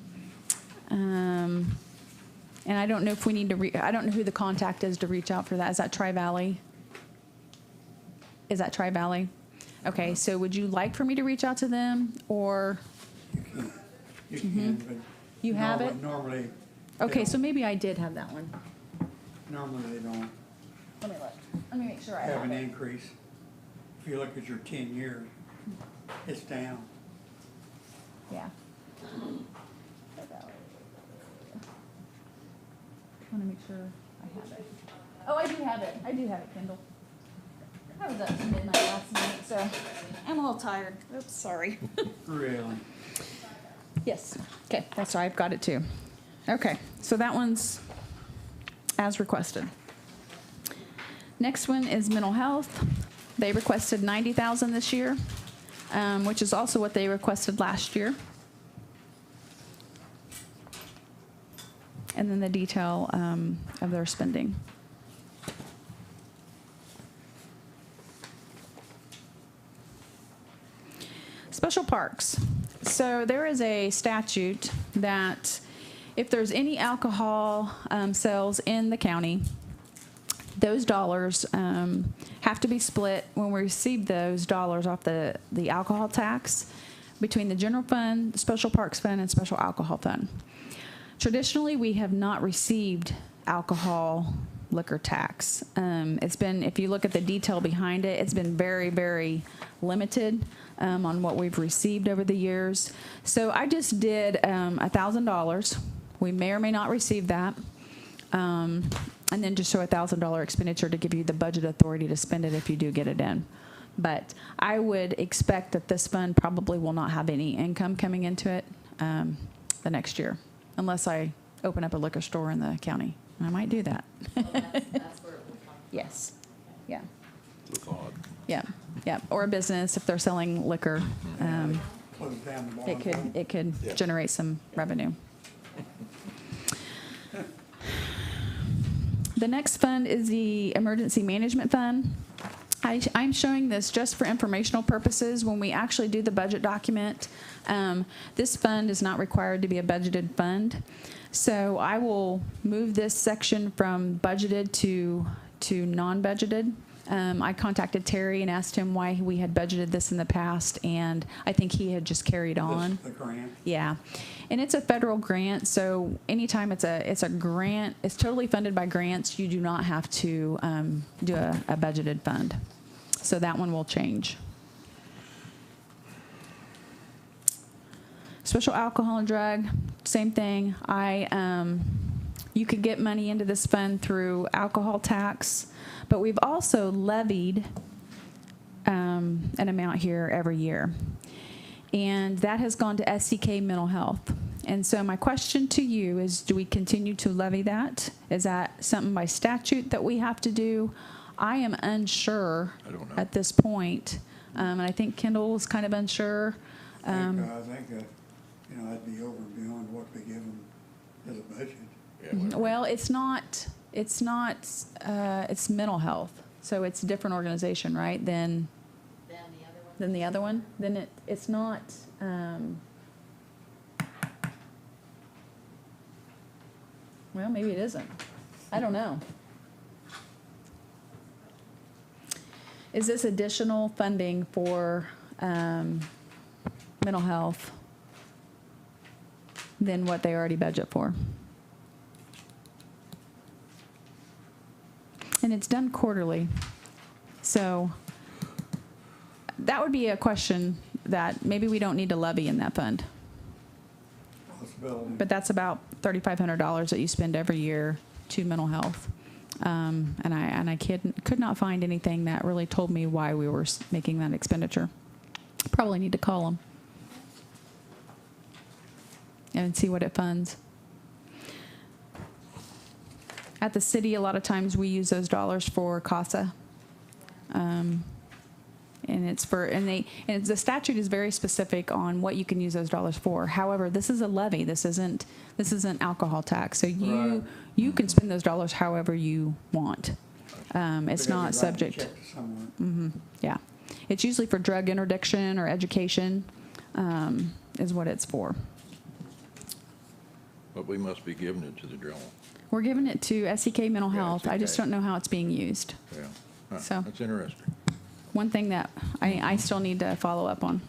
And I don't know if we need to I don't know who the contact is to reach out for that. Is that Tri-Valley? Is that Tri-Valley? Okay, so would you like for me to reach out to them, or? You can, but. You have it? Normally. they Okay, so don't- maybe I did have that one. Normally they don't Let me look. Let me make sure I have have an it. increase. If you look at your 10 years, it's down. Yeah. I want to make sure I have it. Oh, I do have it. I do have it, Kendall. I was up to midnight last night, so I'm a little tired. Oops, sorry. Really? Yes. Okay, that's right. I've got it too. Okay, so that one's as requested. Next one is mental health. They requested $90,000 this year, which is also what they requested last year. And then the detail of their spending. Special parks. So there is a statute that if there's any alcohol sales in the county, those dollars have to be split when we receive those dollars off the alcohol tax between the general fund, the special parks fund, and special alcohol fund. Traditionally, we have not received alcohol liquor tax. It's been, if you look at the detail behind it, it's been very, very limited on what we've received over the years. So I just did $1,000. We may or may not receive that. And then just show $1,000 expenditure to give you the budget authority to spend it if you do get it in. But I would expect that this fund probably will not have any income coming into it the next year, unless I open up a liquor store in the county. I might do that. That's where it would come. Yes. Yeah. It's odd. Yeah. Yeah. Or a business if they're selling liquor. Close down the bar. It could Yeah. generate some revenue. The next fund is the Emergency Management Fund. I'm showing this just for informational purposes. When we actually do the budget document, this fund is not required to be a budgeted fund. So I will move this section from budgeted to non-budgeted. I contacted Terry and asked him why we had budgeted this in the past, and I think he had just carried on. The grant. Yeah, and it's a federal grant, so anytime it's a grant, it's totally funded by grants. You do not have to do a budgeted fund, so that one will change. Special alcohol and drug, same thing. You could get money into this fund through alcohol tax, but we've also levied an amount here every year. And that has gone to SEK Mental Health. And so my question to you is, do we continue to levy that? Is that something by statute that we have to do? I am unsure I don't know. at this point. And I think Kendall was kind of unsure. I think that, that'd be over and beyond what we give them as a budget. Yeah, whatever. Well, it's mental health. So it's a different organization, right, than the other one? Then it's not, well, maybe it isn't. I don't know. Is this additional funding for mental health than what they already budget for? And it's done quarterly. So that would be a question that maybe we don't need to levy in that fund. Possibility. But that's about $3,500 that you spend every year to mental health. And I could not find anything that really told me why we were making that expenditure. Probably need to call them and see what it funds. At the city, a lot of times we use those dollars for CASA. And the statute is very specific on what you can use those dollars for. However, this is a levy. This isn't alcohol tax. So you can spend those dollars however you want. It's not subject. Yeah, it's usually for drug interdiction or education, is what it's for. But we must be giving it to the general. We're giving it to SEK Mental Yeah, Health. I just SEK. don't know how it's being used. Yeah. Huh, So- that's interesting. One thing that I still need to follow up on.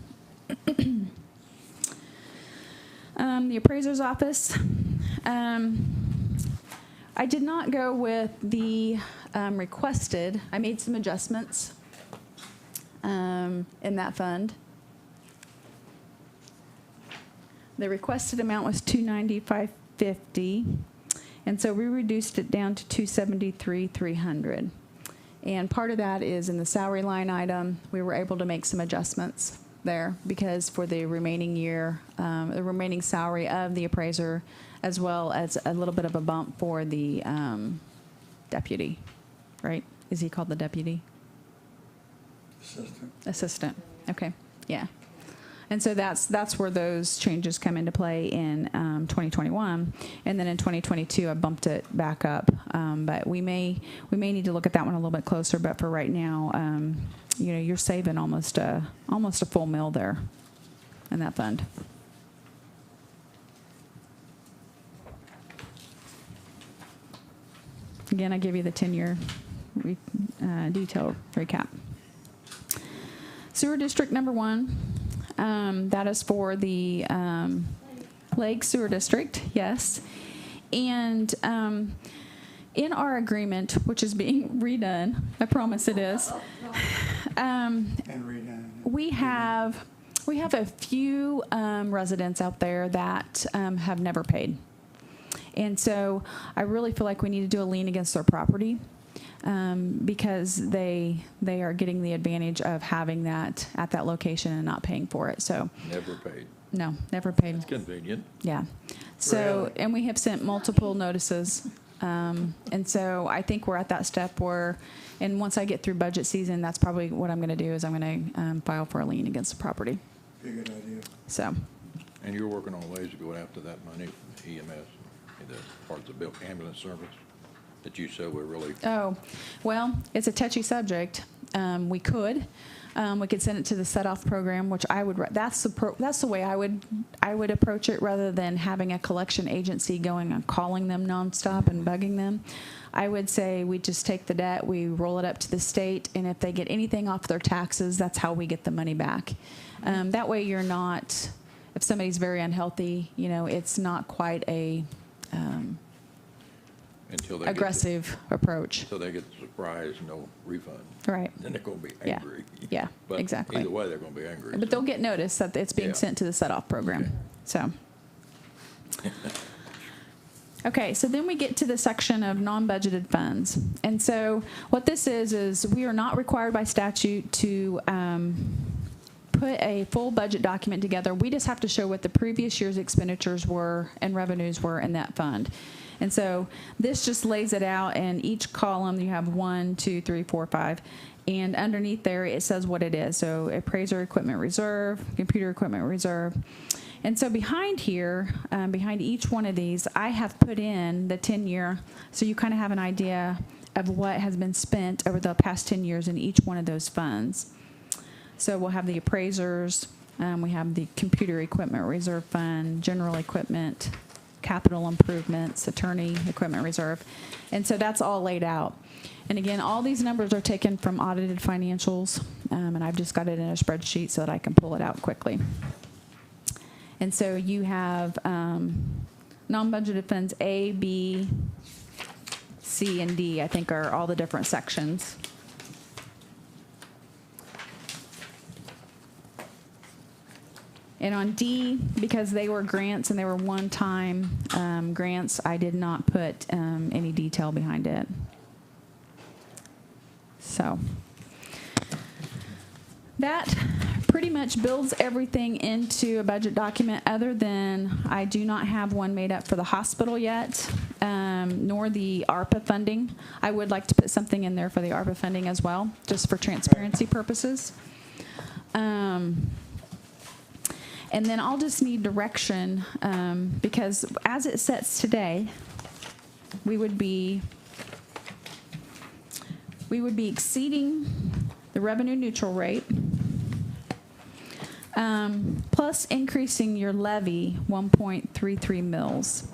The appraiser's office. I did not go with the requested. I made some adjustments in that fund. The requested amount was $295.50, and so we reduced it down to $273,300. And part of that is in the salary line item. We were able to make some adjustments there because for the remaining year, the remaining salary of the appraiser, as well as a little bit of a bump for the deputy, right? Is he called the deputy? Assistant. Okay, yeah. And so that's where those changes come into play in 2021, and then in 2022 I bumped it back up. But we may need to look at that one a little bit closer. But for right now, you're saving almost a full $1 there in that fund. Again, I give you the 10-year detailed recap. Sewer District number 1. That is for the Lake Sewer District, yes. And in our agreement, which is being redone, I promise it is, And redone. we have a few residents out there that have never paid. And so I really feel like we need to do a lien against their property. Because they are getting the advantage of having that at that location and not paying for it. So Never paid. no, never paid. It's convenient. Yeah. So Really? and we have sent multiple notices, and so I think we're at that step where, and once I get through budget season, that's probably what I'm going to do is I'm going to file for a lien against the property. Be a good idea. So And you're working on ways to go after that money from EMS, the parts of the ambulance service that you said were really, oh, well, it's a touchy subject. We could send it to the set-off program, which I would, that's the way I would approach it, rather than having a collection agency going and calling them nonstop and bugging them. I would say we just take the debt, we roll it up to the state, and if they get anything off their taxes, that's how we get the money back. That way you're not, if somebody's very unhealthy, it's not quite a Until they get aggressive approach. Until they get the surprise, no refund. Right. Then they're gonna be Yeah. angry. Yeah, But exactly. either way, they're gonna be angry. But they'll get notice that it's being Yeah. sent to the set-off program. Okay. So. Okay, so then we get to the section of non-budgeted funds. And so what this is we are not required by statute to put a full budget document together. We just have to show what the previous year's expenditures were and revenues were in that fund. And so this just lays it out, and each column you have 1, 2, 3, 4, 5. And underneath there, it says what it is. So appraiser equipment reserve, computer equipment reserve. And so behind here, behind each one of these, I have put in the 10-year, so you kind of have an idea of what has been spent over the past 10 years in each one of those funds. So we'll have the appraisers, we have the computer equipment reserve fund, general equipment, capital improvements, attorney equipment reserve. And so that's all laid out. And again, all these numbers are taken from audited financials, and I've just got it in a spreadsheet so that I can pull it out quickly. And so you have non-budgeted funds A, B, C, and D, I think, are all the different sections. And on D, because they were grants and they were one-time grants, I did not put any detail behind it. So that pretty much builds everything into a budget document, other than I do not have one made up for the hospital yet, nor the ARPA funding. I would like to put something in there for the ARPA funding as well, just for transparency purposes. And then I'll just need direction, because as it sets today, we would be exceeding the revenue neutral rate, plus increasing your levy 1.33 mils.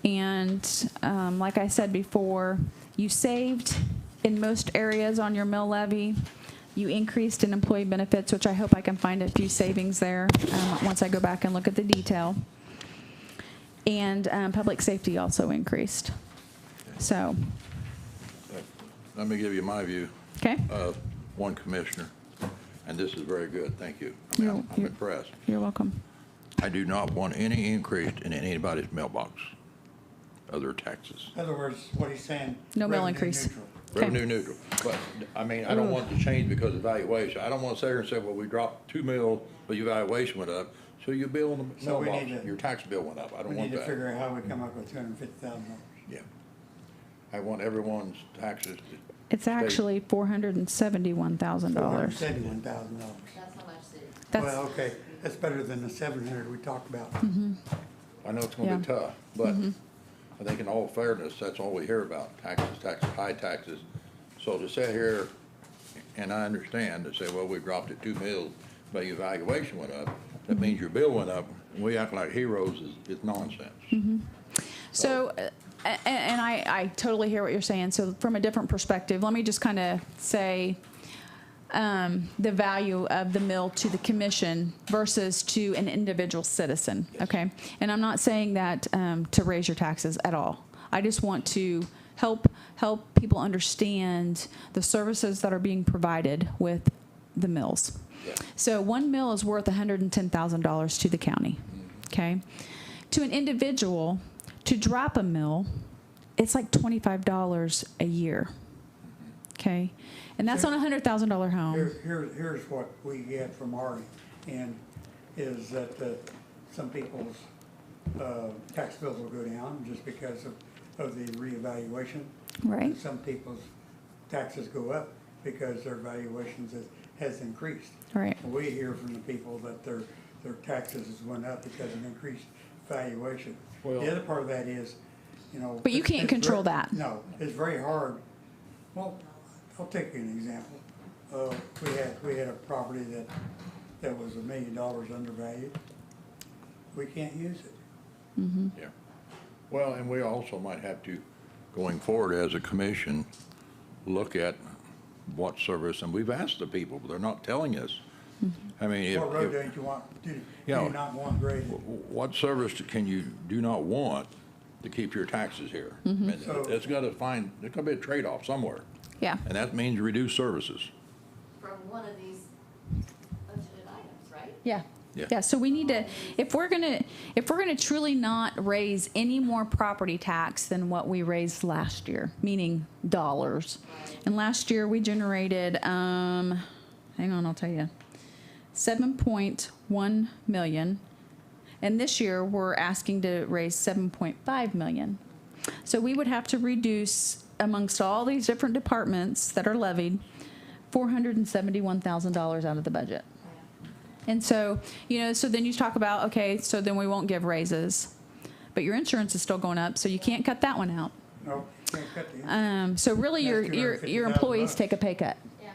And like I said before, you saved in most areas on your mill levy. You increased in employee benefits, which I hope I can find a few savings there once I go back and look at the detail. And public safety also increased. So, Let me give you my view. okay. One commissioner, and this is very good, thank you. I mean, I'm You're- impressed. You're welcome. I do not want any increase in anybody's mailbox, other taxes. In other words, what he's saying. No mill revenue increase. neutral. Okay. Revenue neutral, but, I mean, I don't want to change because of valuation. I don't want to sit here and say, well, we dropped 2 mil, but your valuation went up, so your bill in the So we mailbox, need to- your tax bill went up. I We don't need want to that. figure out how we come up with $250,000. Yeah. I want everyone's taxes to. It's stay- actually $471,000. $471,000. That's how much city. That's, Well, okay, that's better than the 700 we talked about. I know it's gonna be Yeah. tough, but I think in all fairness, that's all we hear about, taxes, high taxes. So to sit here, and I understand, to say, well, we dropped it 2 mil, but your valuation went up, that means your bill went up, and we act like heroes is nonsense. so, and I totally hear what you're saying. So from a different perspective, let me just kind of say the value of the mill to the commission versus to an individual citizen, okay? And I'm not saying that to raise your taxes at all. I just want to help people understand the services that are being provided with the mills. Yeah. So 1 mill is worth $110,000 to the county, okay? To an individual, to drop a mill, it's like $25 a year, okay? And that's on a $100,000 home. Here's what we get from our end, is that some people's tax bills will go down just because of the reevaluation. Right. And some people's taxes go up because their valuations has increased. Right. We hear from the people that their taxes has went up because of increased valuation. Well- The other part of that is, But you can't it's control very- that. No, it's very hard. Well, I'll take you an example. We had a property that was $1 million undervalued. We can't use it. Yeah. Well, and we also might have to, going forward as a commission, look at what service, and we've asked the people, but they're not telling us. I mean, What road don't you want, do Yeah. you not want graded? what service can you do not want to keep your taxes here? And So- there's gotta be a trade-off somewhere, Yeah. and that means reduced services. From one of these budgeted items, right? Yeah. Yeah. Yeah, so we need to, if we're gonna truly not raise any more property tax than what we raised last year, meaning dollars. And last year we generated, hang on, I'll tell you, 7.1 million. And this year we're asking to raise 7.5 million. So we would have to reduce amongst all these different departments that are levied, $471,000 out of the budget. And so, so then you talk about, okay, so then we won't give raises, but your insurance is still going up, so you can't cut that one out. No, can't cut the. So really That's your employees $250,000. take a pay cut Yeah.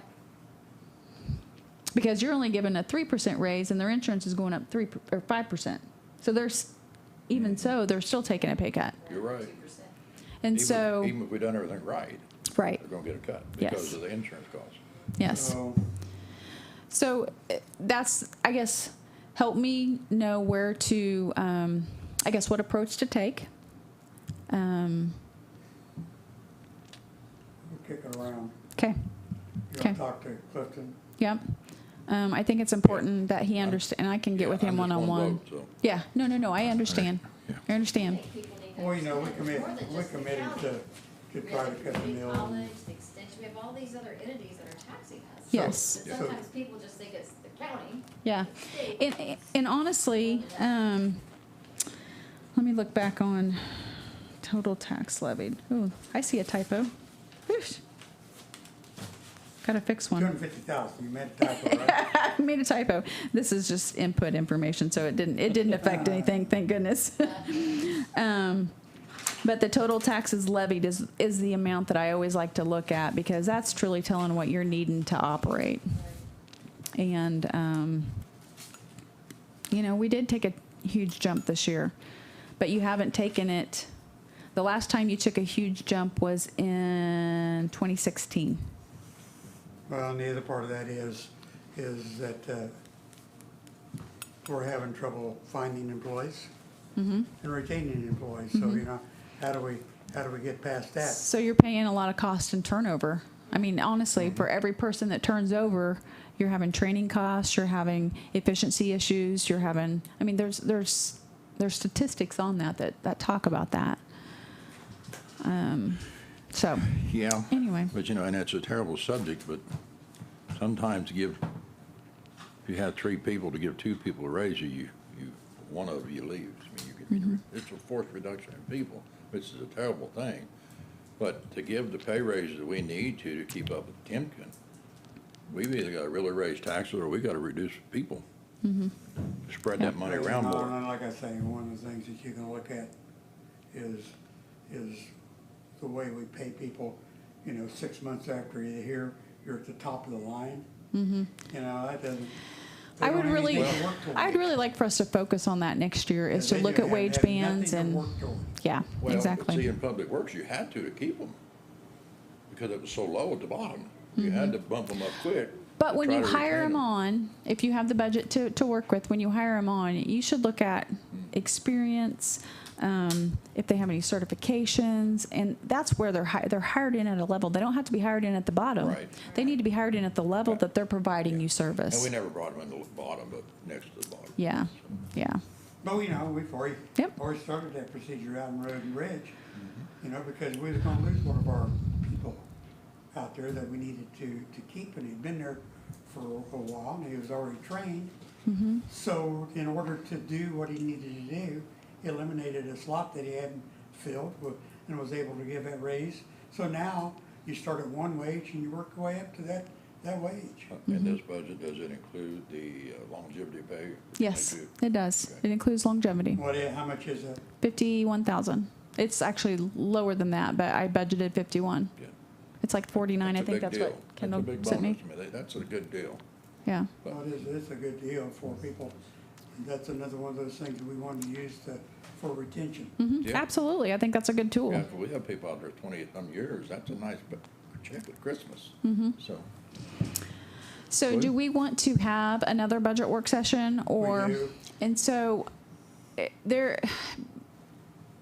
because you're only given a 3% raise and their insurance is going up 5%. So even so, they're still taking a pay cut. You're right. 2%. And Even- so, Even if we done everything right, right, they're gonna get a cut Yes. because of the insurance costs. yes. So that's, I guess, help me know where to, I guess, what approach to take. We'll kick it around. Okay, You Okay. want to talk to Clifton? yep. I think it's important that he understand, and I can get with him I'm just one one-on-one. vote, so. Yeah, no, I understand. Yeah. I understand. I think people need to Well, we understand there's more than we just the committed county. to We try have to the cut the community mill. college, the extension, we have all these other entities that are taxing us. Yes. But sometimes people just think it's the county. Yeah. the state. And honestly, let me look back on total tax levied. Oh, I see a typo. Whoosh. Gotta fix one. 250,000, you meant typo, right? I made a typo. This is just input information, so it didn't affect anything, thank goodness. But the total taxes levied is the amount that I always like to look at because that's truly telling what you're needing to operate. And, we did take a huge jump this year, but you haven't taken it. The last time you took a huge jump was in 2016. Well, and the other part of that is that we're having trouble finding employees and retaining employees. So, how do we get past that? So you're paying a lot of cost and turnover. I mean, honestly, for every person that turns over, you're having training costs, you're having efficiency issues, you're having, I mean, there's statistics on that talk about that. So, Yeah. anyway, But and it's a terrible subject, but sometimes if you have 3 people to give 2 people a raise, one of you leaves. I mean, it's a forced reduction in people, which is a terrible thing. But to give the pay raises that we need to keep up with Timken, we've either got to really raise taxes or we got to reduce people. Spread that money around No, more. no, like I say, one of the things that you can look at is the way we pay people. 6 months after you're here, you're at the top of the line. That doesn't. they I would don't have really, anything to work toward. I'd really like for us to focus on that next year, is to They look do at have wage nothing bands to and, work toward. yeah, Well, but see, exactly. in Public Works, you had to keep them because it was so low at the bottom. You had to bump them up quick. But to when try you to hire retain them on, if you have the budget to work with, when you hire them on, you should look at experience, if they have any certifications, and that's where they're hired in at a level. They don't have to be hired in at the bottom. Right. They need to be hired in at the level that they're providing you And service. we never brought them in the bottom, but next to the bottom. Yeah, yeah. But we've already Yep. started that procedure out in Road and Ridge. Because we was gonna lose one of our people out there that we needed to keep, and he'd been there for a while, and he was already trained. So in order to do what he needed to do, he eliminated a slot that he hadn't filled and was able to give that raise. So now you start at one wage and you work your way up to that wage. In this budget, does it include the longevity pay? Yes, They do. it does. Okay. It includes longevity. How much is that? 51,000. It's actually lower than that, but I budgeted 51. Yeah. It's like 49, I That's a think big that's deal. what Kendall That's a big sent me. bonus to me. That's a good deal. Yeah. Well, it's a good deal for people. And that's another one of those things that we want to use for retention. Yeah. Absolutely. I think that's a good tool. Yeah, we have people out there 20-some years. That's a nice check at Christmas. So, So do we want to have another budget work session or? We do. And so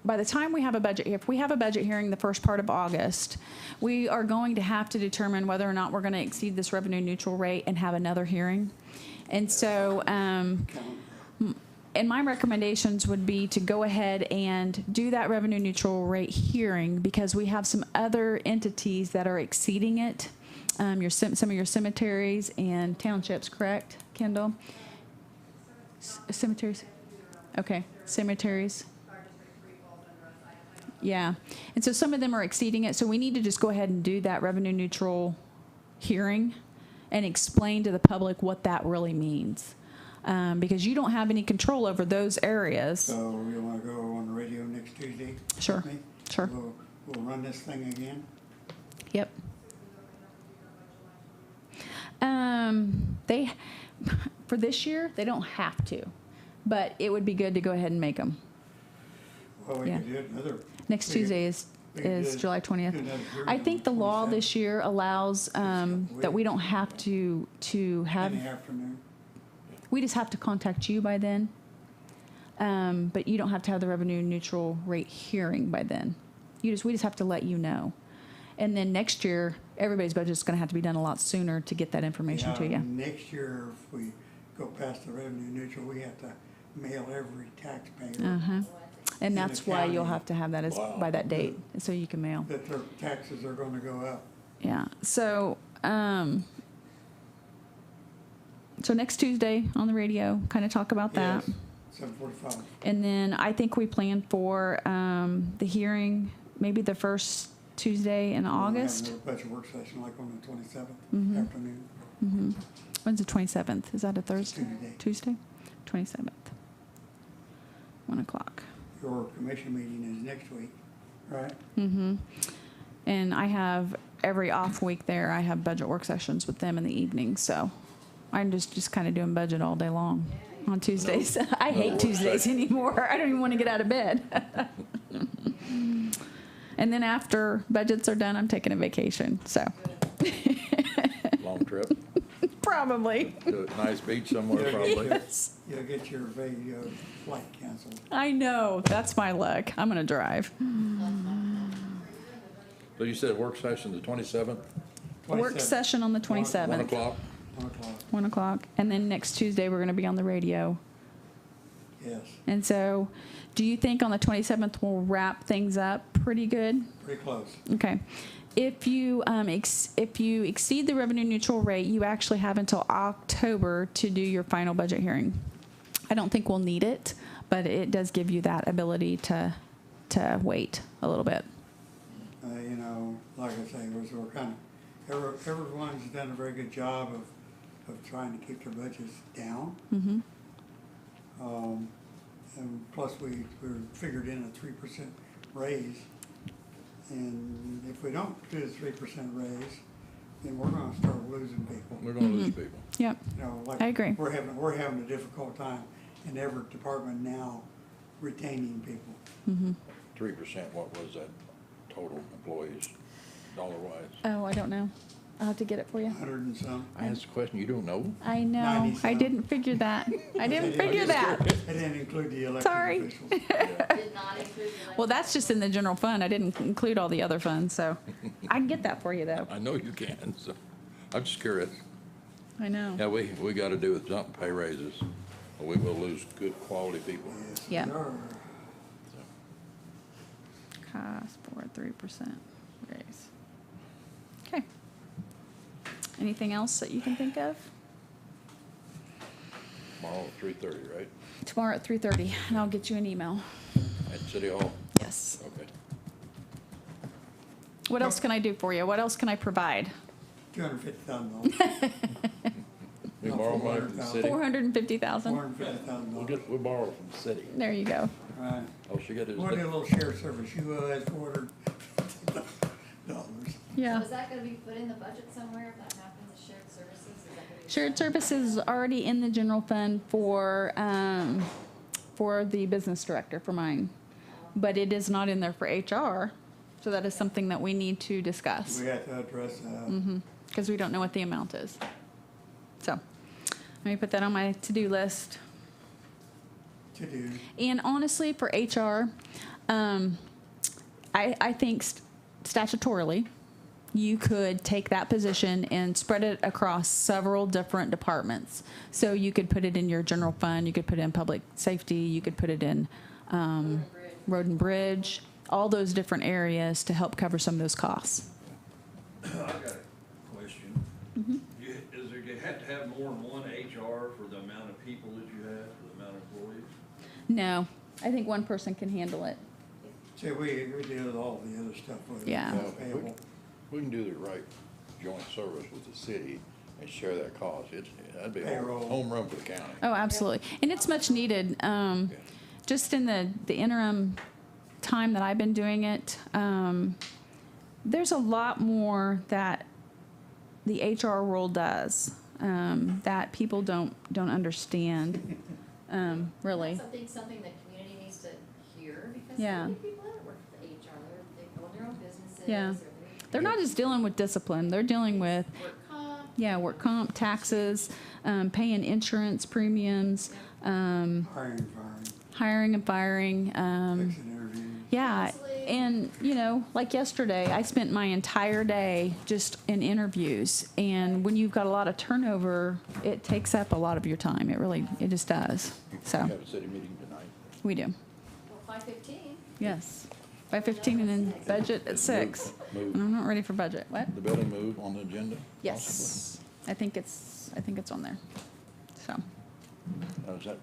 by the time we have if we have a budget hearing the first part of August, we are going to have to determine whether or not we're going to exceed this revenue neutral rate and have another hearing. And so, and my recommendations would be to go ahead and do that revenue neutral rate hearing because we have some other entities that are exceeding it. Some of your cemeteries and townships, correct, Kendall? Cemeteries? Okay, cemeteries. Yeah, and so some of them are exceeding it, so we need to just go ahead and do that revenue neutral hearing and explain to the public what that really means. Because you don't have any control over those areas. So you want to go on the radio next Tuesday? Sure, with me? sure. We'll run this thing again. Yep. For this year, they don't have to, but it would be good to go ahead and make them. Well, we Yeah. could do it another. Next we could- Tuesday we could is do- July 20th. do another hearing I on think the law 27th this year allows that we don't have to have. In the afternoon. We just have to contact you by then. But you don't have to have the revenue neutral rate hearing by then. We just have to let you know. And then next year, everybody's budget's gonna have to be done a lot sooner to get that information to you. Next year, if we go past the revenue neutral, we have to mail every taxpayer Uh-huh. And in that's the why you'll county. have to have that by that date, so you can mail. that their taxes are gonna go up. Yeah, so next Tuesday on the radio, kind of talk about that. Yes, 7:45. And then I think we plan for the hearing, maybe the first Tuesday in We'll have August. another budget work session like on the 27th Mhm. afternoon. When's the 27th? Is that a Thursday? Tuesday. Tuesday? 27th. 1 o'clock. Your commission meeting is next week, right? And I have every off week there, I have budget work sessions with them in the evening, so I'm just kind of doing budget all day long on Tuesdays. I hate work Tuesdays session. anymore. I don't even want to get out of bed. And then after budgets are done, I'm taking a vacation, so long trip, probably. to a nice beach somewhere probably. Yes. You'll get your flight canceled. I know, that's my luck. I'm gonna drive. So you said work session the 27th, Work 27th, session on the 1 27th, o'clock? 1 o'clock, 1 o'clock. And then next Tuesday, we're gonna be on the radio. yes, And so, do you think on the 27th we'll wrap things up pretty good? pretty close. Okay. If you exceed the revenue neutral rate, you actually have until October to do your final budget hearing. I don't think we'll need it, but it does give you that ability to wait a little bit. You know, like I say, we're kind of, everyone's done a very good job of trying to keep their budgets down. And plus we figured in a 3% raise. And if we don't do the 3% raise, then we're gonna start losing people. We're gonna lose people. Yep. You know, like I agree. we're having a difficult time in every department now retaining people. 3%, what was that total employees, dollar-wise? Oh, I don't know. I'll have to get it for you. 100 and some. I asked the question, you don't know? I know. 97. I didn't figure that. I didn't figure that. I didn't include the elected Sorry. officials. Did not include the. Well, that's just in the general fund. I didn't include all the other funds, so I can get that for you, though. I know you can, so I'm just curious. I know. Yeah, we gotta do with something, pay raises, or we will lose good quality people. Yes, Yeah. we are. Cost for 3% raise. Okay. Anything else that you can think of? Tomorrow at 3:30, right? Tomorrow at 3:30, and I'll get you an email. At City Hall? Yes. Okay. What else can I do for you? What else can I provide? $250,000. We No, borrow money from the 400,000. city? 450,000. $450,000. We'll borrow from the city. There you go. Right. All she got is, We'll do a little share service. You owe us $450,000. Yeah. So is that gonna be put in the budget somewhere if that happens, the shared services? Is that gonna be? Shared services is already in the general fund for the business director for mine. But it is not in there for HR, so that is something that we need to discuss. We have to address that. Because we don't know what the amount is. So, let me put that on my to-do list. To do. And honestly, for HR, I think statutorily, you could take that position and spread it across several different departments. So you could put it in your general fund, you could put it in public safety, you could put it in road and bridge, all those different areas to help cover some of those costs. I got a question. Do you have to have more than one HR for the amount of people that you have, for the amount of employees? No, I think one person can handle it. See, we deal with all the other stuff with it. Yeah. Well, Payable. We can do the right joint service with the city and share that cost. That'd be a Payroll. home run for the county. Oh, absolutely. And it's much needed. Just in the interim time that I've been doing it, there's a lot more that the HR world does that people don't understand, really. That's something the community needs to hear, because Yeah. so many people that work for the HR, they own their own businesses. Yeah. or They're not just dealing with discipline, they're dealing with, Work comp. work comp, taxes, paying insurance premiums, Hiring, hiring and firing, fixing interviews. yeah, Counseling. and like yesterday, I spent my entire day just in interviews. And when you've got a lot of turnover, it takes up a lot of your time. It just does. We So have a city meeting tonight. we do, Well, 5:15. yes. By 15 and then budget at 6. Move. And I'm not ready for budget. What? The building move on the agenda? Yes, I think it's on there. So, possibly? Now, is that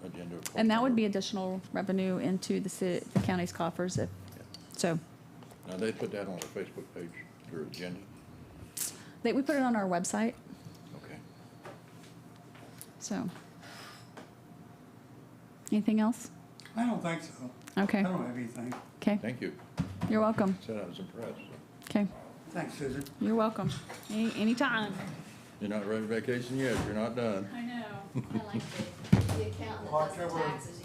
agenda? and that would be additional revenue into the county's coffers if, so. Now, they put that on their Facebook page, their agenda? We put it on our website, Okay. so. Anything else? I don't think so. Okay, I don't have anything. okay. Thank you. You're welcome. Said I was impressed. Okay, Thanks, Susan. you're welcome. Anytime. You're not ready for vacation yet, you're not done. I know. I like the accountant that does the October taxes,